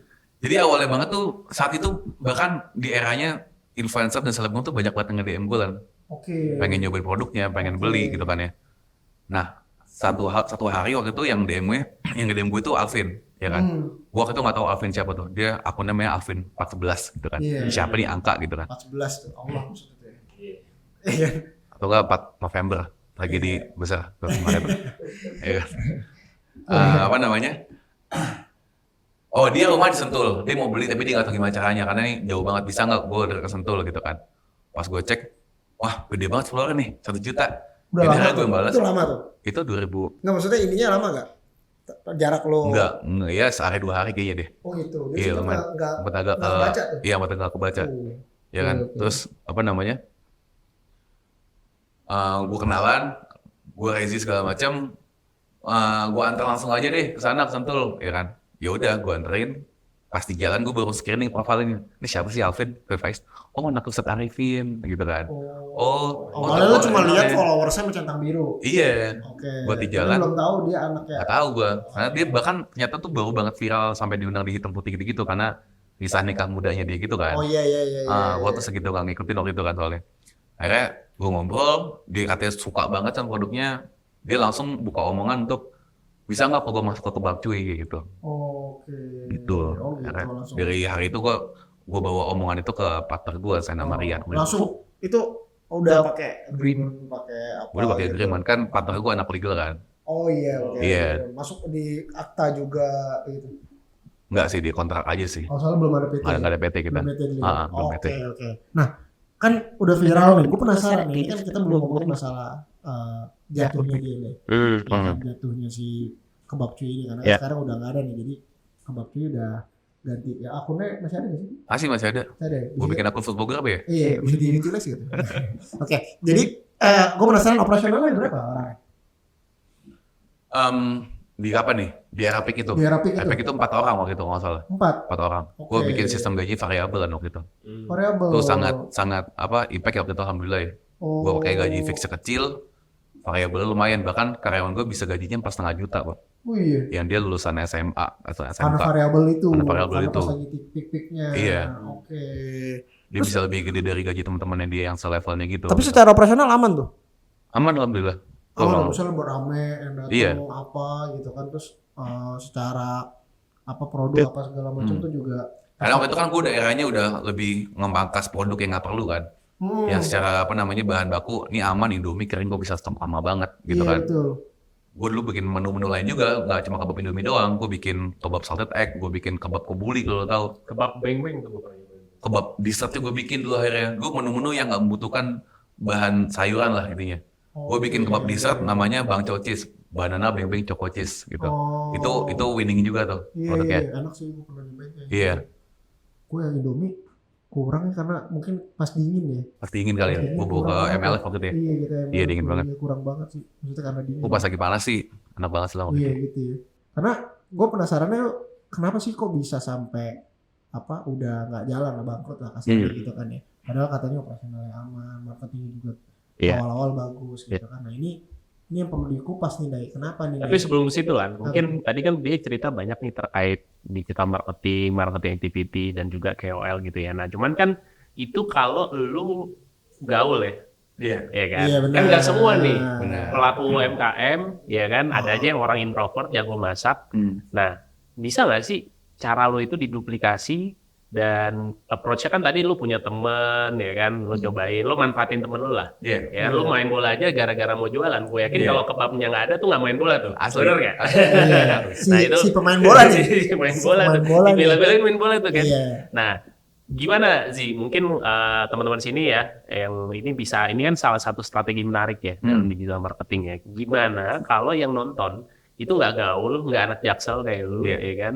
Jadi awalnya banget tuh saat itu bahkan di eranya influencer dan selebgram tuh banyak banget nge-DM gue kan. Oke. Pengen nyobain produknya, pengen beli gitu kan ya. Nah, satu hari waktu itu yang nge-DM gue itu Alvin, ya kan. Gue waktu itu nggak tahu Alvin siapa tuh. Dia akunnya namanya Alvin 411 gitu kan. Iya. Siapa nih angka gitu kan. 14 tuh, Allah maksudnya. Iya. Atau enggak 4 November lagi di besar kemarin. Ya kan. Apa namanya? Oh dia rumah di Sentul, dia mau beli tapi dia nggak tahu gimana caranya karena ini jauh banget, bisa nggak gue dari ke Sentul gitu kan. Pas gue cek, wah gede banget followernya nih, 1 juta. Udah Jadi lama gue tuh. yang balas. Itu lama tuh. Itu 2000, Nggak maksudnya ininya lama nggak? Jarak lo. enggak, ya sehari 2 hari kayaknya deh. Oh gitu. Dia Iya sempat lumayan, nggak sempat agak nggak baca tuh. iya sempat agak kebaca, Oh. ya kan. Oke. Terus apa namanya? Gue kenalan, gue Rezi segala macam, gue antar langsung aja deh ke sana ke Sentul, ya kan. Ya udah gue anterin. Pas di jalan gue baru screening profilnya. Ini siapa sih Alvin? Face. Oh anak Ustadz Arifin gitu kan. Oh, Awalnya lo cuma anaknya. lihat followersnya centang biru. Iya. Oke. Buat di Tapi jalan. belum tahu dia anaknya. Gak tahu gue. Karena dia bahkan ternyata tuh baru banget viral sampai diundang di Hitam Putih gitu karena kisah nikah mudanya dia gitu kan. Oh iya. Gue tuh segitu gak ngikutin waktu itu kan soalnya. Akhirnya gue ngobrol, dia katanya suka banget sama produknya. Dia langsung buka omongan untuk bisa nggak kalau gue masuk ke kebab cuy gitu. Oke. Gitu. Oh gitu Karena langsung. dari hari itu gue bawa omongan itu ke partner gue, Sena Marian. Langsung itu udah pakai agreement, pakai apa? Gue udah pakai gitu. agreement kan, partner gue anak legal kan. Oh iya. Oke. Iya. Masuk di akta juga gitu. Enggak sih, di kontrak aja sih. Oh soalnya belum ada PT. Nggak ada PT kita. Belum PT dulu. Belum PT. Oke. Nah kan udah viral nih. Gue penasaran nih. Kan kita belum ngomongin masalah jatuhnya dia nih. Jatuhnya si kebab cuy ini karena Ya. sekarang udah nggak ada nih. Jadi kebab cuy udah ganti. Ya akunnya masih ada nggak sih? Masih ada. Masih ada. Gue bikin akun football grab ya. Iya, bisa diutilize gitu. Oke, jadi gue penasaran operasionalnya berapa orangnya? Di apa nih? Di Epic itu. Di Epic itu? Epic itu 4 orang waktu itu kalau nggak salah. 4 4 orang. Gue Oke. bikin sistem gaji variabel kan waktu itu. variabel. Itu sangat impact ya waktu itu alhamdulillah ya. Gue pakai gaji fix kecil, variabel lumayan. Bahkan karyawan gue bisa gajinya 4,5 juta Pak. Oh iya. Yang dia lulusan SMA atau Karena SMK. variabel itu. Karena variabel Karena itu. pas lagi pik-piknya. Iya. Oke. Dia bisa lebih gede dari gaji teman-temannya dia yang selevelnya gitu. Tapi secara operasional aman tuh. Aman alhamdulillah. Aman, misalnya berame yang datang Iya. apa gitu kan, terus secara apa produk apa segala macam tuh juga. Karena waktu itu kan gue daerahnya udah lebih ngembangkas produk yang nggak perlu kan. Yang secara apa namanya bahan baku, ini aman Indomie kering gue bisa stok lama banget gitu Iya, kan. betul. Gue dulu bikin menu-menu lain juga, nggak cuma kebab Indomie doang. Gue bikin kebab salted egg, gue bikin kebab kebuli kalau lo tahu. Kebab beng-beng tuh bukannya. Kebab dessert gue bikin dulu akhirnya. Gue menu-menu yang nggak membutuhkan bahan sayuran lah intinya. Gue bikin kebab dessert namanya Bang Chow Cheese. banana beng-beng choco cheese gitu. Oh. Itu winning juga tuh produknya. Iya, enak sih gue pernah nyobain kayak Iya. Gue yang Indomie kurang karena mungkin pas dingin ya. Pasti ingin kali ya. Dingin Bubuk kurang banget. MLF waktu itu ya. Iya gitu Iya, dingin banget. Kurang banget sih. Maksudnya karena dingin. Pas lagi panas sih enak banget sih lah waktu Iya itu. gitu ya. Karena gue penasarannya kenapa sih kok bisa sampai udah nggak jalan lah, bangkrut lah kasarnya gitu kan ya. Padahal katanya operasionalnya aman, marketingnya juga awal-awal bagus gitu kan. Nah ini yang perlu dikupas nih Dai. Kenapa nih? Tapi sebelum situ kan, mungkin tadi kan dia cerita banyak nih terkait digital marketing activity dan juga KOL gitu ya. Nah cuman kan itu kalau lu gaul ya. Iya. Ya kan? Iya, benar. Kan nggak semua nih Benar. pelaku UMKM, ya kan? Ada aja yang orang introvert jago masak. Nah, bisa nggak sih cara lo itu diduplikasi dan approach-nya kan tadi lu punya temen, ya kan? Lu cobain, lu manfaatin temen lu lah. Iya. Ya, lu main bola aja gara-gara mau jualan. Gue yakin kalau kebabnya nggak ada tuh nggak main bola tuh. Asli. Bener nggak? Si pemain bola nih. Si main bola tuh. bola nih. Dibela-belain main bola tuh kan. Iya. Nah, gimana sih? Mungkin teman-teman sini ya, yang ini bisa, ini kan salah satu strategi menarik ya dalam digital marketing ya. Gimana kalau yang nonton itu nggak gaul, nggak anak jaksel kayak lu, ya kan?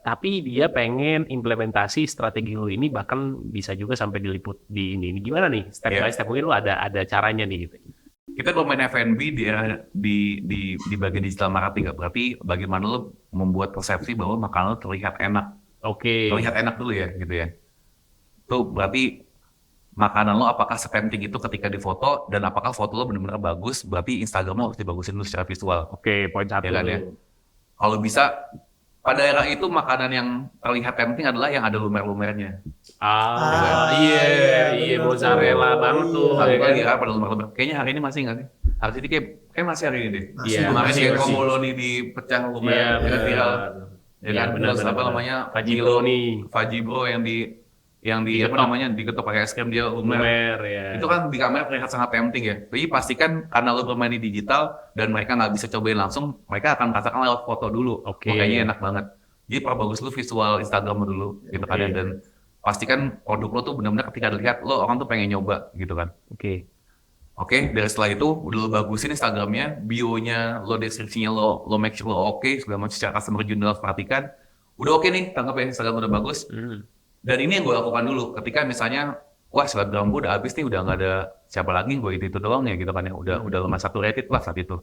Tapi dia pengen implementasi strategi lu ini, bahkan bisa juga sampai diliput di ini. Gimana nih step by step? Mungkin lu ada caranya nih gitu. Kita bermain F&B di bagian digital marketing nggak? Berarti bagaimana lo membuat persepsi bahwa makanan lo terlihat enak. Oke. Terlihat enak dulu ya gitu ya. Tuh berarti makanan lo apakah sepenting itu ketika difoto, dan apakah foto lo benar-benar bagus, berarti Instagram lo harus dibagusin dulu secara visual. Oke, poin satu. Ya kan ya. Kalau bisa pada era itu makanan yang terlihat tempting adalah yang ada lumer-lumernya. Iya, mozzarella banget tuh. Satu ya kan? lagi pada lumer-lumer. Kayaknya hari ini masih nggak sih? Hari ini kayak masih hari ini deh. Iya, Kemarin masih. kayak Komoloni dipecah lumer, Iya, ya kan, viral. Ya Iya, kan, benar, terus benar, apa benar. namanya? Fajibro nih. Fajibro yang di apa Digetok. namanya, digetok pakai es krim, dia lumer. Lumer ya. Itu kan di kamera terlihat sangat tempting ya. Jadi pastikan karena lo bermain di digital dan mereka nggak bisa cobain langsung, mereka akan katakan lewat foto dulu. Oke. Makanya enak banget. Jadi perbagus lu visual Instagram lo dulu gitu kan ya. Dan pastikan produk lo tuh benar-benar ketika dilihat lo orang tuh pengen nyoba gitu kan. Oke, dari setelah itu udah lo bagusin Instagramnya, bio-nya, lo deskripsinya lo make sure lo oke, segala macam secara customer journey lo perhatikan. Udah oke nih, tangkap ya Instagram udah bagus. Dan ini yang gue lakukan dulu ketika misalnya, wah Instagram gue udah habis nih, udah nggak ada siapa lagi, gue itu doang ya gitu kan ya, udah lemah saturated lah saat itu.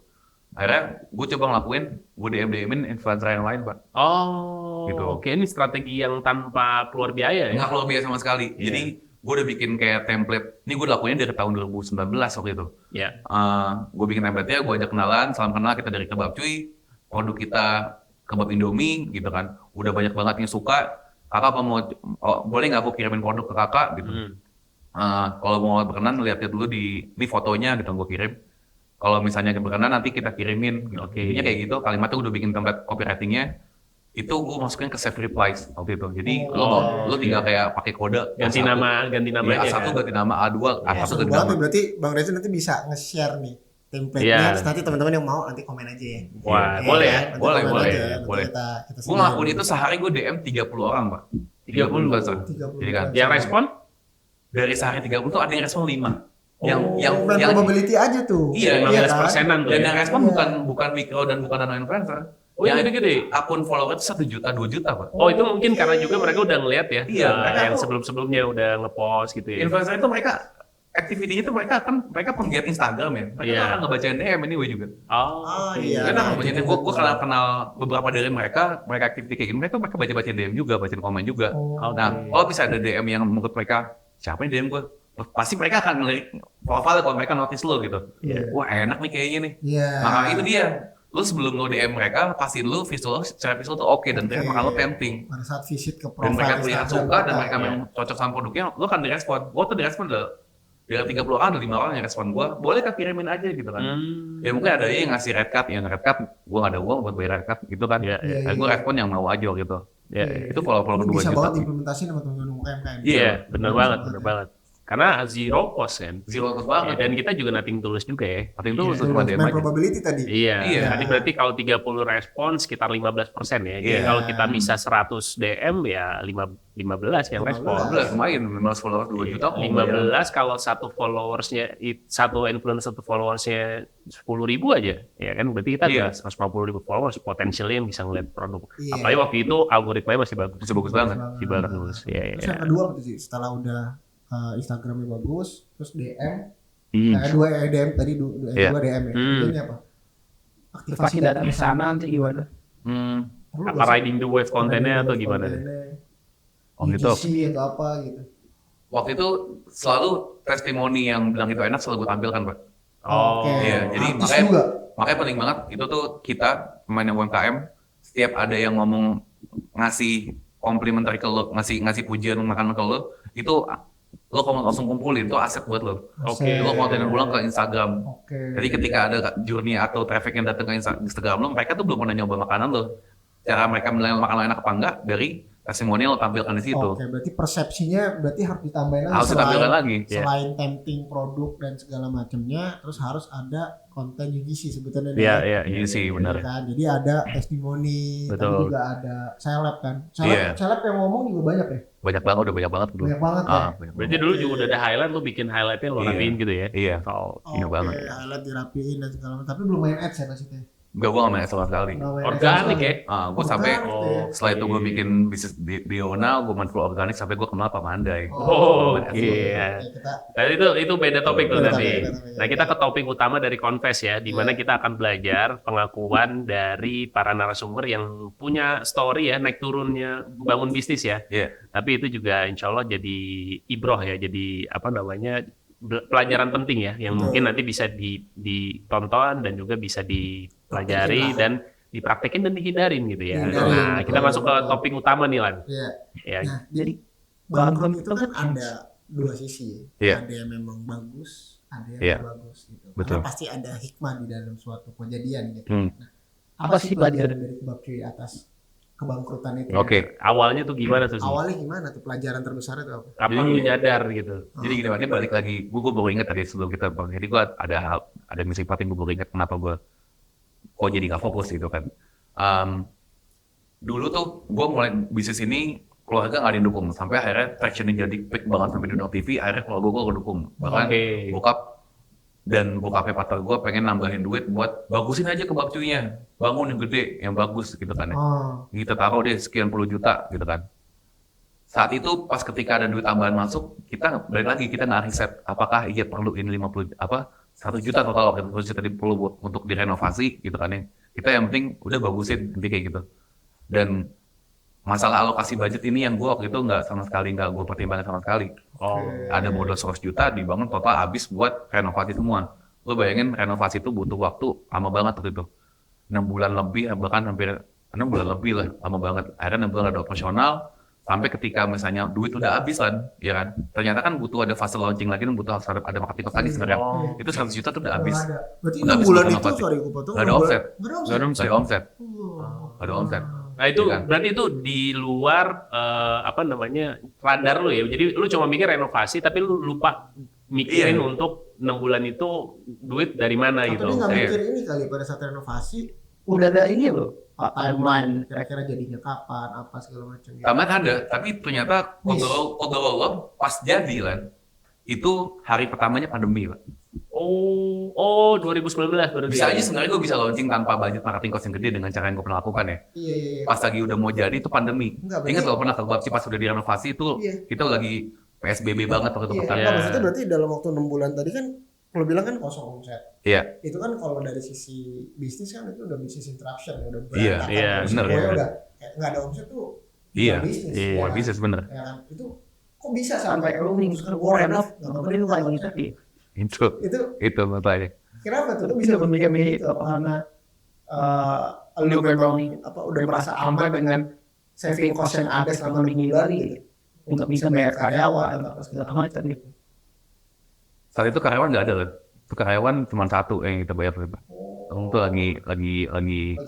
Akhirnya gue coba ngelakuin, gue DM-in influencer yang lain Pak. Oh, Gitu. oke, ini strategi yang tanpa keluar biaya ya? Nggak keluar biaya sama sekali. Jadi gue udah bikin kayak template, ini gue lakuinnya dari tahun 2019 waktu itu. Iya. Gue bikin template-nya, gue ajak kenalan, salam kenal, kita dari Kebab Cuy, produk kita kebab Indomie gitu kan. Udah banyak banget yang suka. Kakak apa mau, boleh nggak aku kirimin produk ke kakak gitu. Kalau mau berkenan lihat dulu di fotonya gitu, gue kirim. Kalau misalnya berkenan nanti kita kirimin. Gitu. Intinya kayak gitu, kalimatnya udah bikin template copywriting-nya. Itu gue masukin ke save replies waktu itu. Jadi lo tinggal kayak pakai kode. Ganti nama Ya, aja A1 kan? ganti nama, A2, A1 Seru ganti banget nama. nih, berarti Bang Reza nanti bisa nge-share nih template-nya, Iya. terus nanti teman-teman yang mau nanti komen aja ya. Wah, Iya, boleh ya? nanti Boleh, komen boleh, aja, nanti boleh. kita Gue ngelakuin itu sehari gue DM 30 orang Pak. 30 influencer. 30. Jadi kan Yang respon? dari sehari 30 tuh ada yang respon 5. Main probability aja tuh. Iya, 15%-an tuh Dan ya? yang respon bukan mikro dan bukan nano influencer. Oh, yang Yang gede-gede? Akun follower itu 1 juta, 2 juta Pak. Oh, itu mungkin karena juga mereka udah ngeliat ya, Iya, mereka yang tuh- sebelum-sebelumnya udah nge-post gitu ya. Influencer itu activity-nya itu mereka penggiat Instagram ya. Mereka Iya. akan ngebacain DM anyway juga. Oh, iya. Karena Nah, ngebacain DM, gue kenal beberapa dari mereka activity kayak gini, mereka baca DM juga, bacain komen juga. Nah, kalau bisa ada DM yang menurut mereka, siapa yang DM gue? Pasti mereka akan ngelirik profile kalau mereka notice lo gitu. Wah enak nih kayaknya nih. Iya. Maka itu dia. Lu sebelum lo DM mereka, pastiin lu secara visual tuh oke, dan ternyata makan lo tempting. Pada saat visit ke Dan profile mereka terlihat Instagram suka, dan kita, mereka memang cocok sama produknya, lo kan direspon. Gue tuh direspon dari 30 orang, ada 5 orang yang respon gue, boleh kah kirimin aja gitu kan. Ya mungkin ada yang ngasih red card, gue gak ada uang buat bayar red card gitu kan. Iya, iya. Gue respon yang mau aja gitu. Iya. Itu follower Ini 2 bisa juta. banget implementasi sama teman-teman UMKM. Iya, bener banget. Karena zero cost kan. Zero cost Ya, banget. dan kita juga nothing tulus juga ya. Artinya itu Itu cuma DM main aja. probability tadi. Iya, Iya. tadi berarti kalau 30 respon sekitar 15% ya. Jadi Iya. kalau kita bisa 100 DM ya 15 yang 15. respon. 15 lumayan, 15 followers 2 juta. mau 15 kalau satu followersnya, satu influencer satu followersnya 10.000 aja, ya kan berarti kita Iya. ada 150.000 followers, potensialnya yang bisa ngeliat produk. Iya. Apalagi waktu itu algoritmanya masih bagus. Masih bagus banget. Masih bagus. Ya, Terus yang kedua apa tuh sih? Setelah udah Instagramnya bagus, terus DM, Hmm. dua DM tadi Iya. dua DM ya. Hmm. Ini apa? Aktivasi data di sana nanti gimana? Perlu Apa nggak sih? riding the wave kontennya atau gimana? Oh gitu. UGC atau apa gitu. Waktu itu selalu testimoni yang bilang itu enak selalu gue tampilkan, Pak. Oh, Oke. iya, jadi Artis makanya- juga. Makanya penting banget itu tuh kita pemain yang UMKM setiap ada yang ngomong ngasih complimentary ke lo, ngasih pujian makanan ke lo, itu lo kalau langsung kumpulin itu aset buat lo. Oke. Lo konten pulang ke Instagram. Oke. Jadi ketika ada journey atau traffic yang datang ke Instagram lo, mereka tuh belum pernah nyoba makanan lo. Cara mereka menilai makanan enak apa enggak dari testimoni yang lo tampilkan di situ. Oke, berarti persepsinya berarti harus ditambahin lagi Harus ditampilkan lagi. Iya. selain tempting produk dan segala macamnya, terus harus ada konten UGC sebetulnya. Iya, nih. iya, Iya sih, benar. Kan? Jadi ada testimoni, tapi Betul. juga ada seleb kan. Iya. Seleb yang ngomong juga banyak ya. Banyak banget, udah banyak banget dulu. Banyak banget ya. Banyak Berarti dulu juga udah ada highlight, lu bikin highlightnya lo Iya. rapiin gitu ya? Iya. Oh, Iya Oke, banget. highlight dirapiin dan segala macam. Tapi belum main ads ya maksudnya. Gue gak main sama sekali. Nggak main ads organik sama ya? sekali. Gue sampai Organik tuh ya. setelah itu gue bikin bisnis di Ona, gue main full organik sampai gue kenal Pak Mandai. Oh, oke. iya. Oke, kita Nah, itu beda topik tuh Beda nanti. topik. Nah, kita ke topik utama dari Confess ya, di mana Iya. kita akan belajar pengakuan dari para narasumber yang punya story ya, naik turunnya bangun bisnis ya. Iya. Tapi itu juga insya Allah jadi ibroh ya, jadi apa namanya, pelajaran penting ya, yang Betul. mungkin nanti bisa ditonton dan juga bisa dipelajari Praktekin lah. dan dipraktekin dan dihindarin gitu ya. Dihindarin, Nah, betul, kita masuk ke betul. topik utama nih Lan. Iya. Ya, Nah, jadi Bangkrut bangkrut itu itu kan kan ada dua sisi ya. Iya. Ada yang memang bagus, ada yang Iya. nggak bagus gitu. Betul. Karena pasti ada hikmah di dalam suatu kejadian gitu. Hmm. Nah, Apa sih pelajaran dari kebab cuy atas kebangkrutan itu? Oke. awalnya tuh gimana tuh? Awalnya gimana tuh pelajaran terbesar itu apa? Kapan lu nyadar gitu? Jadi gini, Pak, ini balik lagi. Gue baru inget tadi sebelum kita bang. Jadi gue ada misi yang gue baru inget kenapa gue kok jadi gak fokus gitu kan. Dulu tuh gue mulai bisnis ini keluarga gak ada yang dukung. Sampai akhirnya tractionnya jadi peak banget sampai di TV. Akhirnya keluarga gue dukung. Bahkan Oke. bokap dan bokapnya partner gue pengen nambahin duit buat bagusin aja kebab cuinya. Bangun yang gede, yang bagus gitu kan ya. Oh, Kita taruh deh sekian puluh juta gitu kan. Saat itu pas ketika ada duit tambahan masuk, kita balik lagi kita nggak riset apakah iya perlu ini 50 apa 1 juta total waktu itu tadi perlu buat untuk direnovasi gitu kan ya. Kita yang penting udah bagusin nanti kayak gitu. Dan masalah alokasi budget ini yang gue waktu itu nggak gue pertimbangkan sama sekali. Oh, Ada modal 100 juta dibangun total habis buat renovasi semua. Lo bayangin renovasi itu butuh waktu lama banget waktu itu. 6 bulan lebih, bahkan hampir 6 bulan lebih lah, lama banget. Akhirnya 6 bulan ada operasional, sampai ketika misalnya duit udah habis kan, ya kan. Ternyata kan butuh ada fase launching lagi, dan butuh harus ada marketing cost lagi sebenarnya. Oh. Itu 100 juta tuh udah habis. nggak ada. Berarti Udah 6 habis bulan bukan itu, apa sih? sorry gue potong. Nggak ada 6 bulan- omset. Nggak ada Nggak ada omset. Nggak ada omset, Oh. nggak ada omset. Nah itu Iya kan? berarti itu di luar apa namanya radar lu ya. Jadi lu cuma mikir renovasi tapi lu lupa mikirin Iya. untuk 6 bulan itu duit dari mana Atau gitu. dia nggak Iya. mikir ini kali pada saat renovasi, udah ada ini loh, timeline. kira-kira jadinya kapan, apa segala macam. gitu. Tamat ada, tapi ternyata kodok pas jadi kan, itu hari pertamanya pandemi Pak. Oh 2019 Bisa aja sebenarnya gue bisa launching tanpa budget marketing cost yang gede dengan cara yang gue pernah lakukan ya. Iya, iya, iya. Pas lagi udah mau jadi itu pandemi. Enggak, berarti- Ingat kalau pernah ke Babci pas udah direnovasi itu Iya. kita lagi PSBB banget waktu itu Iya, pertama. Iya. nggak, maksudnya berarti dalam waktu 6 bulan tadi kan kalau bilang kan kosong omset. Iya. Itu kan kalau dari sisi bisnis kan itu udah bisnis interruption, udah Iya, berantakan. iya, Terus bener, pokoknya iya. udah kayak nggak ada omset tuh Iya. bukan bisnis. Iya, ya Buat kan? bisnis bener. Ya kan? Itu kok bisa Sampai sampai rolling, memutuskan war war enough, enough, nggak boleh lagi tadi. Itu masalahnya. Kenapa tuh? Kok Bisa bisa memilih itu apa karena lu memang apa udah merasa aman dengan saving cost yang ada selama 6 bulan gitu, untuk bisa bayar karyawan apa segala macam gitu. Saat itu karyawan nggak ada loh. Itu karyawan cuma satu yang kita bayar. Orang tuh lagi lagi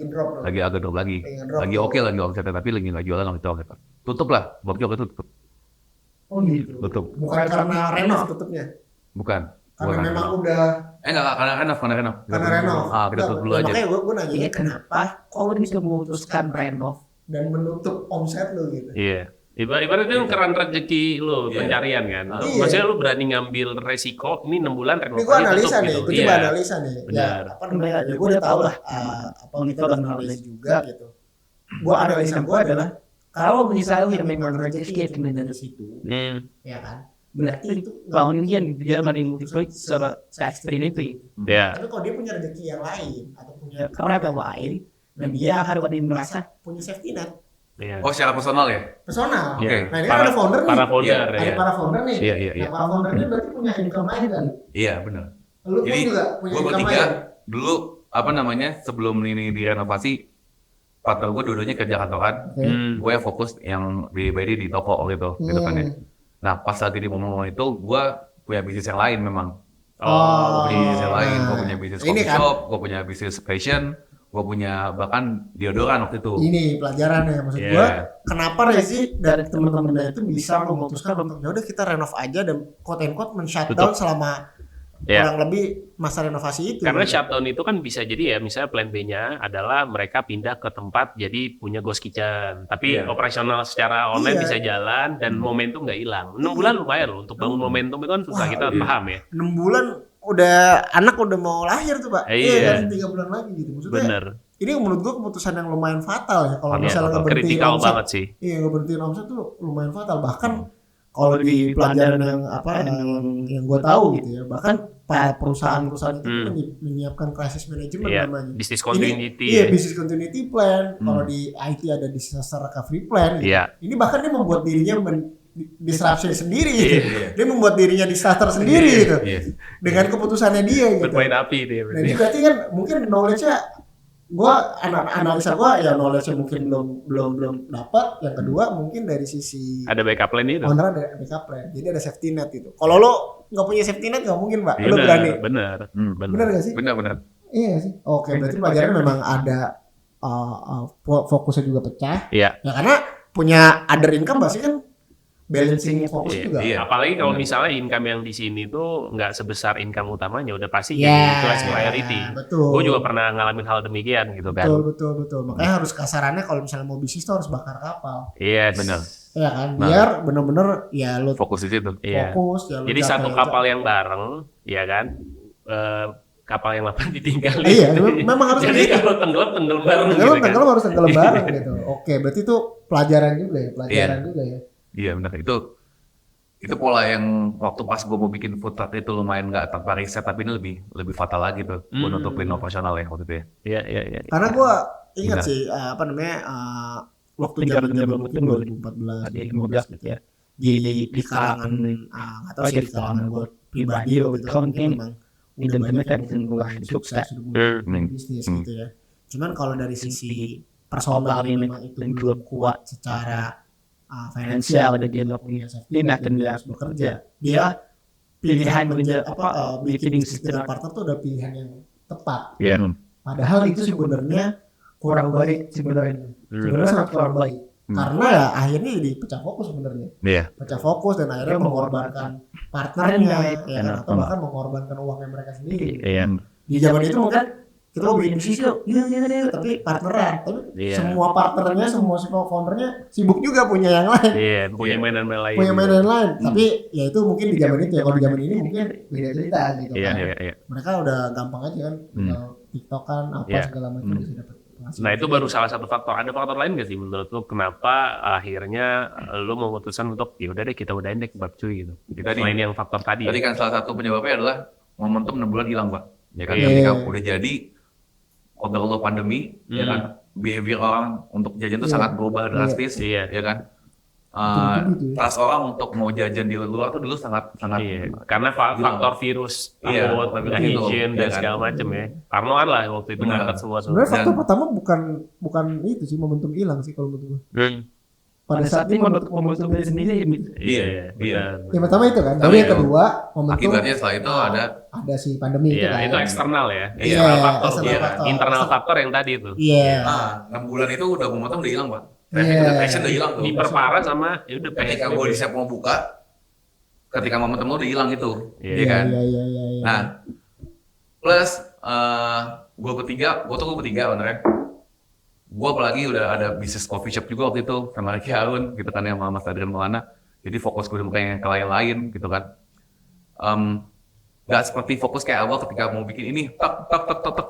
drop bro. lagi agak drop lagi. Lagi ngedrop Lagi tuh. oke lagi omsetnya tapi lagi nggak jualan waktu itu. Tutup lah, Babci waktu itu tutup. Oh gitu. Tutup. Bukan karena renov tutupnya. Bukan. Karena Bukan memang renov. udah Enggak, karena renov. karena renov. Kita tutup dulu aja. Makanya gue nanya Iya kenapa kau bisa memutuskan renov? dan menutup omset lo gitu. Iya. Ibaratnya itu keran rezeki lo pencarian kan. Iya. Maksudnya lo berani ngambil resiko ini 6 bulan Ini gue renovasi analisa tutup nih, gitu. gue coba analisa nih. Benar. Ya, apa namanya? Ya, gue udah tahu lah. Apa kita udah analisa juga gitu. Gue analisa gue adalah Kalau misalnya memang rezeki yang dari situ, ya kan. berarti itu bangun yang dia meninjau secara ekstrim itu. Ya. Tapi kalau dia punya rezeki yang lain atau punya Karena apa lain, dan dia harus merasa punya safety net Iya. Oh, secara personal ya? personal. Iya. Nah ini kan ada founder nih. Para founder Ada ya. para founder nih. Iya. Nah, para founder ini berarti punya income lain kan. Iya, benar. Lu pun Jadi, juga punya gue income bertiga lain. dulu apa namanya sebelum ini direnovasi, partner gue dua-duanya kerja kantoran. Gue yang fokus yang di toko gitu ke depannya. Nah, pas lagi di momen itu gue punya bisnis yang lain memang. Gue punya bisnis yang lain, gue punya bisnis Ini coffee kan. shop, gue punya bisnis fashion, gue punya bahkan deodoran waktu itu. Ini pelajaran ya maksud Iya. gue. Kenapa Rezi dan teman-temannya itu bisa memutuskan untuk ya udah kita renov aja dan quote and quote men-shutdown selama Ya. kurang lebih masa renovasi itu. Karena gitu. shutdown itu kan bisa jadi ya, misalnya plan B-nya adalah mereka pindah ke tempat jadi punya ghost kitchen. Tapi Iya. operasional secara online Iya. bisa jalan dan momentum nggak hilang. 6 bulan lumayan loh untuk bangun momentum itu kan susah, Wah, kita iya. paham ya. 6 bulan udah anak udah mau lahir tuh Pak. Iya. kan 3 bulan lagi gitu. Maksudnya Bener. ini menurut gua keputusan yang lumayan fatal ya kalau Iya, misalnya ngeberhentiin kritikal omset. banget sih. Iya, ngeberhentiin omset tuh lumayan fatal. Bahkan kalau di pelajaran yang yang gua tahu gitu ya, bahkan para perusahaan-perusahaan itu menyiapkan crisis management Iya, namanya. business continuity. Iya, ya. business continuity plan. Kalau di IT ada disaster recovery plan. Gitu. Iya. Ini bahkan dia membuat dirinya disruption sendiri gitu. Iya. Dia membuat dirinya disaster sendiri gitu. Iya. Dengan keputusannya dia gitu. Bermain api dia. Nah, ini berarti kan mungkin knowledge-nya analisa gua ya knowledge-nya mungkin belum dapat. Yang kedua mungkin dari sisi Ada backup plan itu. owner ada backup plan. Jadi ada safety net gitu. Kalau lo nggak punya safety net nggak mungkin, Pak. Lo berani. Bener. Bener gak sih? Benar-benar. Iya sih. Oke, berarti pelajaran memang ada fokusnya juga pecah. Iya. Ya karena punya other income pasti kan balancing fokus Iya, juga. iya. Apalagi kalau Bener. misalnya income yang di sini tuh nggak sebesar income utamanya, udah pasti Ya, jadi class priority. betul. Gue juga pernah ngalamin hal demikian gitu kan. Betul. Makanya harus kasarannya kalau misalnya mau bisnis tuh harus bakar kapal. Yes. Benar. Ya kan, Nah. biar bener-bener ya lo Fokus di situ. Iya. fokus ya lo Jadi capai- satu kapal yang bareng, ya kan? Kapal yang 8 ditinggalin. Iya, memang harus Jadi begitu. kalau tenggelam bareng gitu kan. Tenggelam harus tenggelam bareng gitu. Oke, berarti itu pelajaran juga ya, juga ya. Iya benar. Itu pola yang waktu pas gue mau bikin food truck itu lumayan nggak tanpa riset, tapi ini lebih fatal lagi tuh buat nutupin operasional ya waktu itu ya. Iya. Karena gua ingat Benar. sih apa namanya waktu zaman mungkin 2014 2015 gitu ya. Di kalangan nggak tahu sih di kalangan gua pribadi gitu kan memang udah banyak kan yang sukses. sudah mulai bisnis gitu ya. Cuman kalau dari sisi personal memang itu belum kuat secara finansial dan dia nggak punya safety net dan dia harus bekerja. Dia pilihan menjadi bikin sistem partner tuh udah pilihan yang tepat. Iya. Padahal itu sebenarnya kurang baik sebenarnya. Sebenarnya sangat kurang baik. Karena ya akhirnya jadi pecah fokus sebenarnya. Iya. Pecah fokus dan akhirnya mengorbankan partnernya ya kan? Atau bahkan mengorbankan uangnya mereka sendiri. Iya. Di zaman itu mungkin kita mau bikin bisnis yuk, tapi partneran. Tapi Iya. semua partnernya, semua foundernya sibuk juga punya yang lain. Iya, punya mainan lain. Punya mainan lain. Tapi ya itu mungkin di zaman itu ya. Kalau di zaman ini mungkin beda cerita gitu Iya, kan. iya. Mereka udah gampang aja kan, tinggal TikTokan apa Iya. segala macam bisa dapat penghasilan. Nah itu baru salah satu faktor. Ada faktor lain nggak sih menurut lu kenapa akhirnya lu memutuskan untuk ya udah deh kita udahin deh kebab cuy gitu. Tadi- Selain yang faktor tadi. Tadi kan salah satu penyebabnya adalah momentum 6 bulan hilang pak. Ya kan Iya. ketika udah jadi overall pandemi, ya kan behavior orang untuk jajan itu Iya. sangat berubah drastis, Iya. ya kan. Betul-betul itu. Trust orang untuk mau jajan di luar tuh dulu sangat Iya, karena faktor virus, Iya, takut, betul. hygiene dan Iya kan? segala macam ya. Parnoan lah waktu itu Benar. ngangkat semua. Sebenarnya faktor Dan- pertama bukan itu sih momentum hilang sih kalau menurut gue. Pada saat ini momentum dari sendiri Iya, iya. Yang pertama itu kan. Tapi Tapi yang kedua momentum Akibatnya setelah itu ada si pandemi itu Iya, kan. itu eksternal ya. Iya, Eksternal faktor. eksternal Iya. faktor. Internal faktor yang tadi itu. Iya. 6 bulan itu udah momentum udah hilang pak. Iya. Passion udah hilang tuh. Diperparah sama ya udah Ketika gue di siap mau buka, ketika momentum lo udah hilang itu, Iya. ya kan? Iya. Nah, plus gue bertiga ownernya. Gue apalagi udah ada bisnis coffee shop juga waktu itu sama Ricky Harun gitu kan ya, sama Mas Adrian Maulana. Jadi fokus gue udah pengen ke lain-lain gitu kan. Gak seperti fokus kayak awal ketika mau bikin ini tak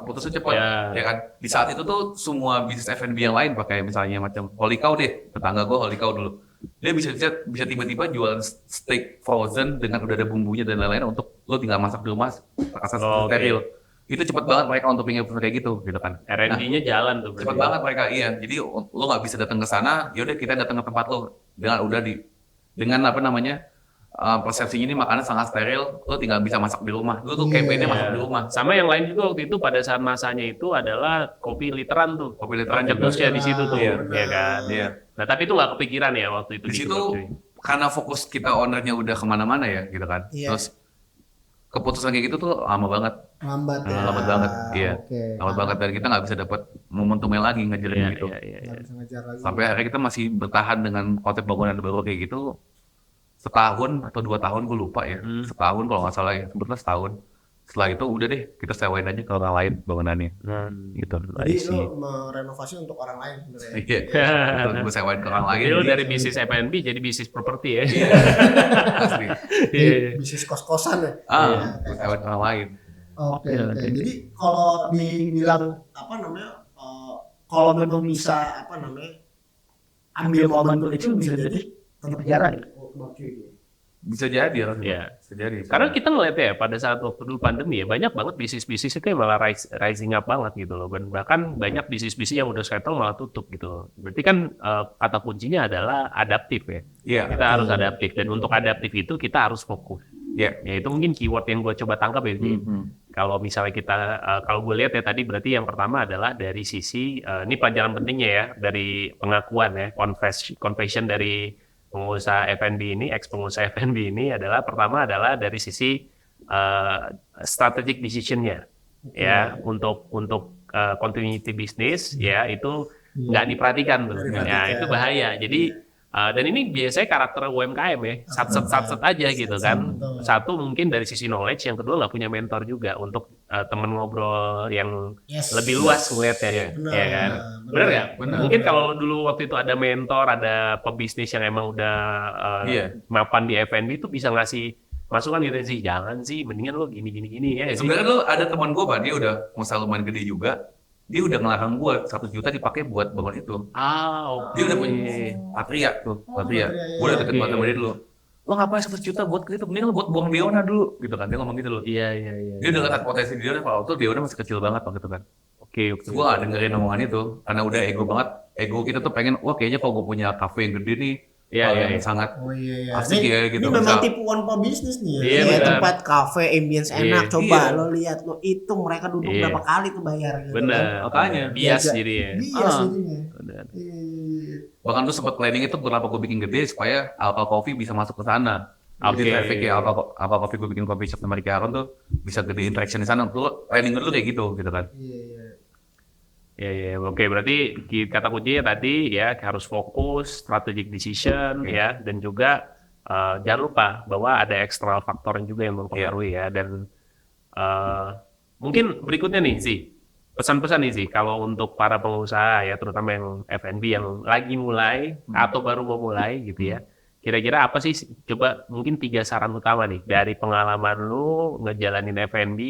putusnya cepat ya kan. Di saat itu tuh semua bisnis F&B yang lain pakai misalnya macam Holy Cow deh, tetangga gue Holy Cow dulu. Dia bisa tiba-tiba jualan steak frozen dengan udah ada bumbunya dan lain-lain untuk lo tinggal masak di rumah rasa steril. Itu cepet banget mereka untuk bikin kayak gitu kan. R&D-nya jalan tuh. Cepet banget mereka, iya. Jadi lo nggak bisa datang ke sana, yaudah kita datang ke tempat lo dengan apa namanya persepsinya ini makanan sangat steril, lo tinggal bisa masak di rumah. Lo tuh campaign-nya masak di rumah. Sama yang lain juga waktu itu pada saat masanya itu adalah kopi literan tuh. Kopi literan Cetusnya di situ tuh, Iya. ya kan. Iya. Nah tapi itu nggak kepikiran ya waktu itu. Di situ karena fokus kita ownernya udah kemana-mana ya gitu kan. Iya. Terus keputusan kayak gitu tuh lama banget. Lambat ya. Lambat banget, iya. Oke. Lambat banget dan kita nggak bisa dapat momentumnya lagi ngejarin gitu. Nggak bisa ngejar lagi. Sampai akhirnya kita masih bertahan dengan konsep bangunan baru kayak gitu setahun atau 2 tahun gue lupa ya. Setahun kalau nggak salah ya, sebetulnya setahun. Setelah itu udah deh kita sewain aja ke orang lain bangunannya. Gitu. Jadi lo merenovasi untuk orang lain sebenarnya. Iya. Gue sewain ke orang lain. Jadi lu dari bisnis F&B jadi bisnis properti ya. Asli. Bisnis kos-kosan ya. Gue sewain ke orang lain. Oke. Jadi kalau dibilang apa namanya, kalau memang bisa apa namanya ambil momen itu bisa jadi tetap jarang. Bisa jadi ya. Iya. Bisa jadi. Karena kita ngeliat ya pada saat waktu dulu pandemi ya banyak banget bisnis-bisnis itu yang malah rising up banget gitu loh. Dan bahkan banyak bisnis-bisnis yang udah settle malah tutup gitu loh. Berarti kan kata kuncinya adalah adaptif ya. Iya. Kita harus adaptif dan untuk adaptif itu kita harus fokus. Iya. Ya itu mungkin keyword yang gue coba tangkap ya. Kalau misalnya kita, kalau gue lihat ya tadi berarti yang pertama adalah dari sisi, ini pelajaran pentingnya ya, dari pengakuan ya, confession dari pengusaha F&B ini, ex-pengusaha F&B ini adalah pertama adalah dari sisi strategic decision-nya. Ya, untuk continuity bisnis ya itu nggak diperhatikan tuh. Ya, itu bahaya. Jadi dan ini biasanya karakter UMKM ya, sat-set aja gitu kan. Satu mungkin dari sisi knowledge, yang kedua nggak punya mentor juga untuk temen ngobrol yang lebih luas ngeliatnya ya kan. Bener nggak? Mungkin kalau dulu waktu itu ada mentor, ada pebisnis yang emang udah mapan di F&B itu bisa ngasih masukan gitu sih, jangan sih, mendingan lo gini ya. Sebenarnya lo ada teman gue Pak, dia udah usaha lumayan gede juga. Dia udah ngelarang gue 1 juta dipakai buat bangun itu. Oke. Dia udah punya Patria tuh, Patria. Gue udah deket banget sama dia dulu. Lo ngapain 1 juta buat itu? Mending lo buat buang Deona dulu, gitu kan? Dia ngomong gitu loh. Iya. Dia udah ngeliat potensi Deona, kalau tuh Deona masih kecil banget waktu itu kan. Oke. Gue gak dengerin omongan itu, karena udah ego banget. Ego kita tuh pengen, wah kayaknya kalau gue punya cafe yang gede nih, yang sangat asik ya gitu. Ini memang tipuan pebisnis nih ya. Iya, Kayak benar. tempat kafe, ambience enak. Iya. Coba lo lihat, lo hitung mereka duduk berapa kali tuh bayar gitu. Bener. Makanya. Bias jadi ya. Bias jadinya. Bener. Iya. Bahkan tuh sempat planning itu kenapa gue bikin gede, supaya Alpha Coffee bisa masuk ke sana. Jadi Oke. traffic ya Alpha Coffee gue bikin coffee shop sama Ricky Aaron tuh bisa gede interaction di sana. Tuh planning dulu kayak gitu kan. Iya. Ya, oke. Berarti kata kuncinya tadi ya harus fokus, strategic decision ya, dan juga jangan lupa bahwa ada external faktor juga yang mempengaruhi ya. Dan mungkin berikutnya nih sih pesan-pesan nih sih kalau untuk para pengusaha ya, terutama yang F&B yang lagi mulai atau baru mau mulai gitu ya. Kira-kira apa sih? Coba mungkin 3 saran utama nih dari pengalaman lu ngejalanin F&B.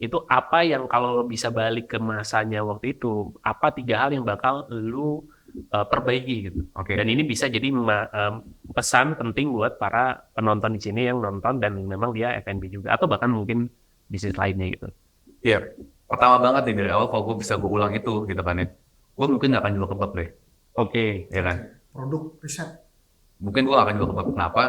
Itu apa yang kalau bisa balik ke masanya waktu itu, apa 3 hal yang bakal lu perbaiki gitu. Oke. Dan ini bisa jadi pesan penting buat para penonton di sini yang nonton dan memang dia F&B juga atau bahkan mungkin bisnis lainnya gitu. Iya. Pertama banget nih dari awal kalau gue bisa gue ulang itu gitu kan ya. Gue mungkin gak akan jual kebab deh. Oke. Ya kan. Produk riset. Mungkin gue gak akan jual kebab. Kenapa?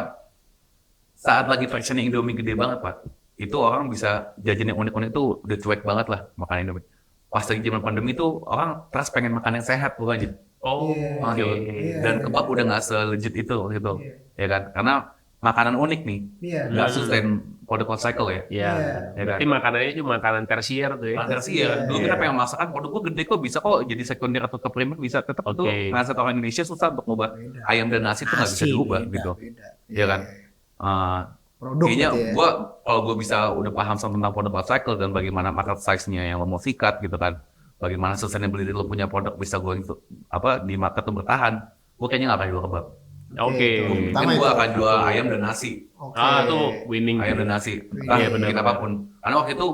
Saat lagi traction Indomie gede banget Pak. Itu orang bisa jajan yang unik-unik tuh udah cuek banget lah makan Indomie. Pas lagi zaman pandemi tuh orang terus pengen makan yang sehat bukan aja. Oh, Iya. Gitu. Dan kebab udah nggak se-legit itu gitu, ya kan? Karena makanan unik nih, Iya. nggak sustain product cycle ya. Iya. Berarti makanannya cuma makanan tersier tuh ya. Makanan tersier. Dulu kita pengen masakan produk gue gede kok bisa kok jadi sekunder atau ke primer bisa. Tetap tuh ngasih orang Indonesia susah untuk ngubah ayam dan nasi tuh nggak bisa diubah gitu, ya kan? Produk kayaknya gitu ya. kalau gue bisa udah paham tentang produk life cycle dan bagaimana market size-nya yang lo mau sikat gitu kan, bagaimana sustainability lo punya produk bisa gue di market tuh bertahan, gue kayaknya nggak akan jual kebab. Oke. itu. Mungkin gue akan jual ayam dan nasi, Oke. Tuh winning. ayam dan nasi, Iya, benar, bikin benar. apapun. Karena waktu itu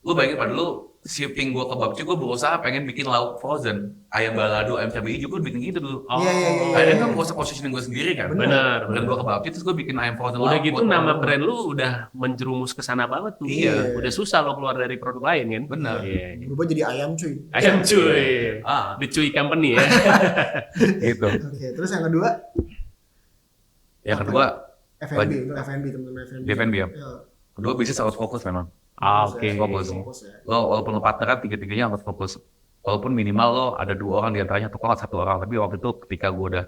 lu bayangin pada lu shipping gue ke Babci, gue berusaha pengen bikin lauk frozen, ayam balado, ayam cabai hijau, gue bikin gitu dulu. Iya. Akhirnya kan gue positioning gue sendiri kan. Benar. Dan gue ke Babci terus gue bikin ayam frozen. Udah lauk gitu buat nama orang. brand lu udah menjerumus ke sana banget tuh. Iya. Udah susah lo keluar dari produk lain kan. Benar. Iya. Berubah jadi ayam cuy. Ayam cuy. The Cuy Company ya. Gitu. Oke, terus yang kedua Yang kedua, F&B, itu F&B teman-teman F&B. di F&B ya. Ya. Kedua bisnis harus fokus memang. Oke. Fokus. ya. Lo walaupun lo partneran tiga-tiganya harus fokus. Walaupun minimal lo ada 2 orang di antaranya atau kalau nggak 1 orang. Tapi waktu itu ketika gue udah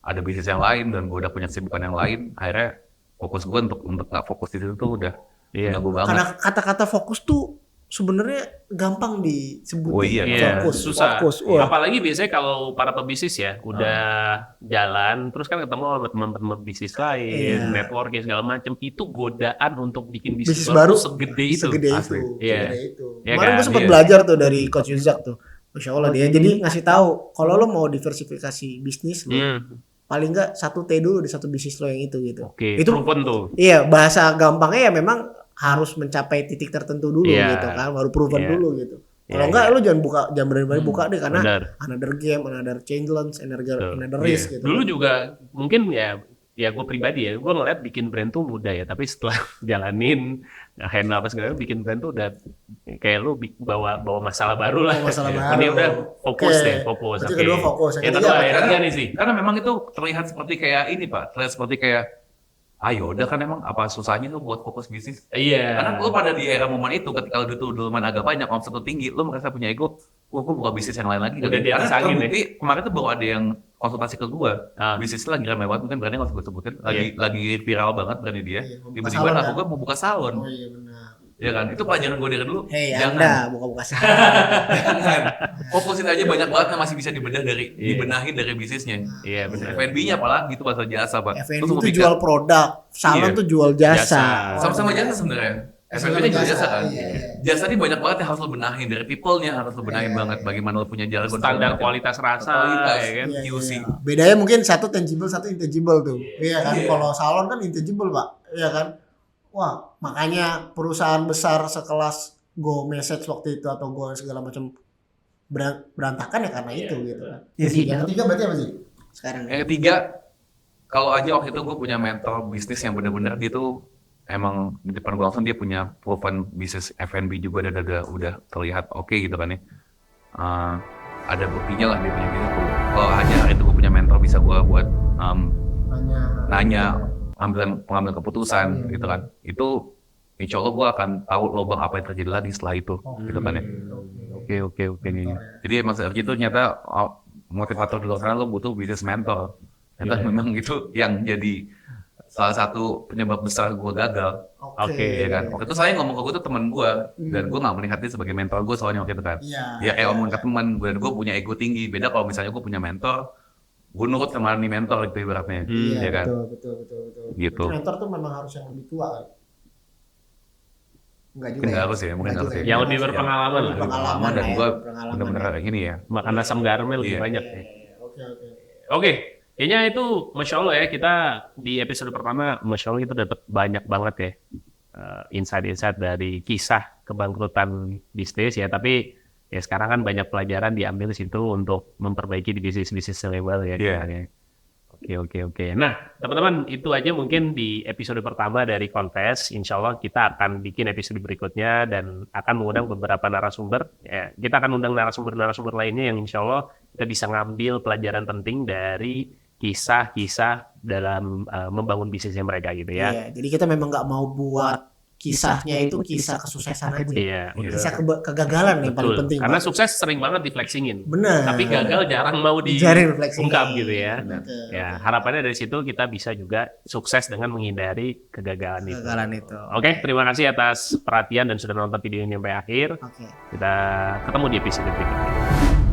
ada bisnis yang lain dan gue udah punya kesibukan yang lain, akhirnya fokus gue untuk nggak fokus di situ tuh udah ganggu banget. Karena kata-kata fokus tuh sebenarnya gampang disebut. Oh iya. Iya, Fokus, susah. fokus. Wah. Apalagi biasanya kalau para pebisnis ya udah jalan, terus kan ketemu sama teman-teman bisnis lain, Iya. networking segala macam, itu godaan untuk bikin bisnis, Bisnis baru segede itu. Segede Asli. itu. Iya. Segede itu. Iya Kemarin kan? gue sempat Iya. belajar tuh dari Coach Yuzak tuh. Masya Allah dia. Jadi ngasih tahu kalau lo mau diversifikasi bisnis lo, paling nggak 1 T dulu di satu bisnis lo yang itu gitu. Oke, Itu proven tuh. iya bahasa gampangnya ya memang harus mencapai titik tertentu dulu Iya. gitu kan, baru proven Iya. dulu gitu. Kalau Iya, enggak iya. lo jangan berani-berani buka deh karena Benar. another game, another challenge, another Betul. risk Iya. gitu. Dulu juga mungkin ya gue pribadi ya, gue ngeliat bikin brand tuh mudah ya, tapi setelah jalanin handle apa segala bikin brand tuh udah kayak lu bawa masalah baru lah. Bawa masalah Ini baru. udah fokus Oke. deh, fokus. Berarti Oke. kedua fokus. Yang Yang ketiga kedua, apa? yang ketiga nih sih. Karena memang itu terlihat seperti kayak ini Pak, terlihat seperti kayak ayo udah kan emang apa susahnya lu buat fokus bisnis. Iya. Karena lu pada di era momen itu ketika lu dulu agak banyak, omset lu tinggi, lu merasa punya ego, gue buka bisnis yang lain lagi. Udah di atas Karena angin terbukti, kemarin tuh baru ada yang konsultasi ke gue, bisnisnya lagi ramai banget, mungkin brandnya nggak usah gue sebutin, lagi viral banget brandnya dia. Iya, mau buka Tiba-tiba salon, aku kan? mau buka salon, Oh iya benar. ya kan? Itu pelajaran gue dari dulu. Hei Jangan. Anda buka-buka saham. Jangan. Fokusin aja banyak banget yang masih bisa dibenahin dari bisnisnya. Iya benar. F&B-nya apalagi itu pasal jasa Pak. F&B Terus itu mikir, jual produk, salon Iya. tuh jual jasa. Jasa. sama-sama jasa sebenarnya. Sama-sama F&B juga jasa, jasa kan. iya. Jasa ini banyak banget yang harus lo benahin dari people-nya, harus lo benahin Iya. banget bagaimana lo punya jargon Standar kualitas rasa, Kualitas. ya kan? Iya, QC. iya. Bedanya mungkin satu tangible, satu intangible tuh. Iya kan? Kalau salon kan intangible, Pak. Iya kan? Wah, makanya perusahaan besar sekelas Go Message waktu itu atau Go segala macam berantakan ya karena itu gitu kan. Yang ketiga berarti apa sih? Sekarang Yang ketiga, kalau aja waktu itu gue punya mentor bisnis yang benar-benar dia tuh emang di depan gue langsung dia punya proven bisnis F&B juga udah terlihat oke gitu kan ya. Ada buktinya lah dia punya bisnis tuh. Kalau hanya hari itu gue punya mentor bisa gue buat nanya pengambilan keputusan gitu kan. Itu insya Allah gue akan tahu lubang apa yang terjadi lagi setelah itu gitu kan ya. Oke. Jadi emang itu ternyata motivator di luar sana lo butuh bisnis mentor. Ternyata memang itu yang jadi salah satu penyebab besar gue gagal. Oke, Ya kan. Waktu itu saya ngomong ke gue tuh teman gue dan gue nggak melihat dia sebagai mentor gue soalnya waktu itu kan. Iya. Ya kayak omong ke teman dan gue punya ego tinggi. Beda kalau misalnya gue punya mentor, gue nurut sama nih mentor itu ibaratnya. Iya, Ya kan. betul. Gitu. Mentor tuh memang harus yang lebih tua kan? Enggak juga. Mungkin nggak harus ya, mungkin Enggak harus juga ya. Yang lebih berpengalaman lah. Pengalaman dan ya, gue pengalaman bener-bener ya. kayak gini ya. Makan asam garamnya lebih Iya. banyak ya. Oke. Oke, kayaknya itu Masya Allah ya, kita di episode pertama Masya Allah itu dapat banyak banget ya insight-insight dari kisah kebangkrutan bisnis ya, tapi ya sekarang kan banyak pelajaran diambil di situ untuk memperbaiki di bisnis-bisnis label ya. Iya. Gitu. Oke. Nah, teman-teman itu aja mungkin di episode pertama dari Confess. Insya Allah kita akan bikin episode berikutnya dan akan mengundang beberapa narasumber. Ya, kita akan undang narasumber lainnya yang insya Allah kita bisa ngambil pelajaran penting dari kisah-kisah dalam membangun bisnisnya mereka gitu ya. Iya, jadi kita memang nggak mau buat kisahnya itu kisah kesuksesan aja. Iya. Kisah kegagalan yang paling Betul. penting. Karena Pak. sukses sering banget diflexingin. Benar. Tapi gagal jarang mau Dijarin flexing. diungkap gitu ya. Betul. Ya, harapannya dari situ kita bisa juga sukses dengan menghindari kegagalan itu. Kegagalan itu. Oke, terima kasih atas perhatian dan sudah nonton video ini sampai akhir. Oke. Kita ketemu di episode berikutnya.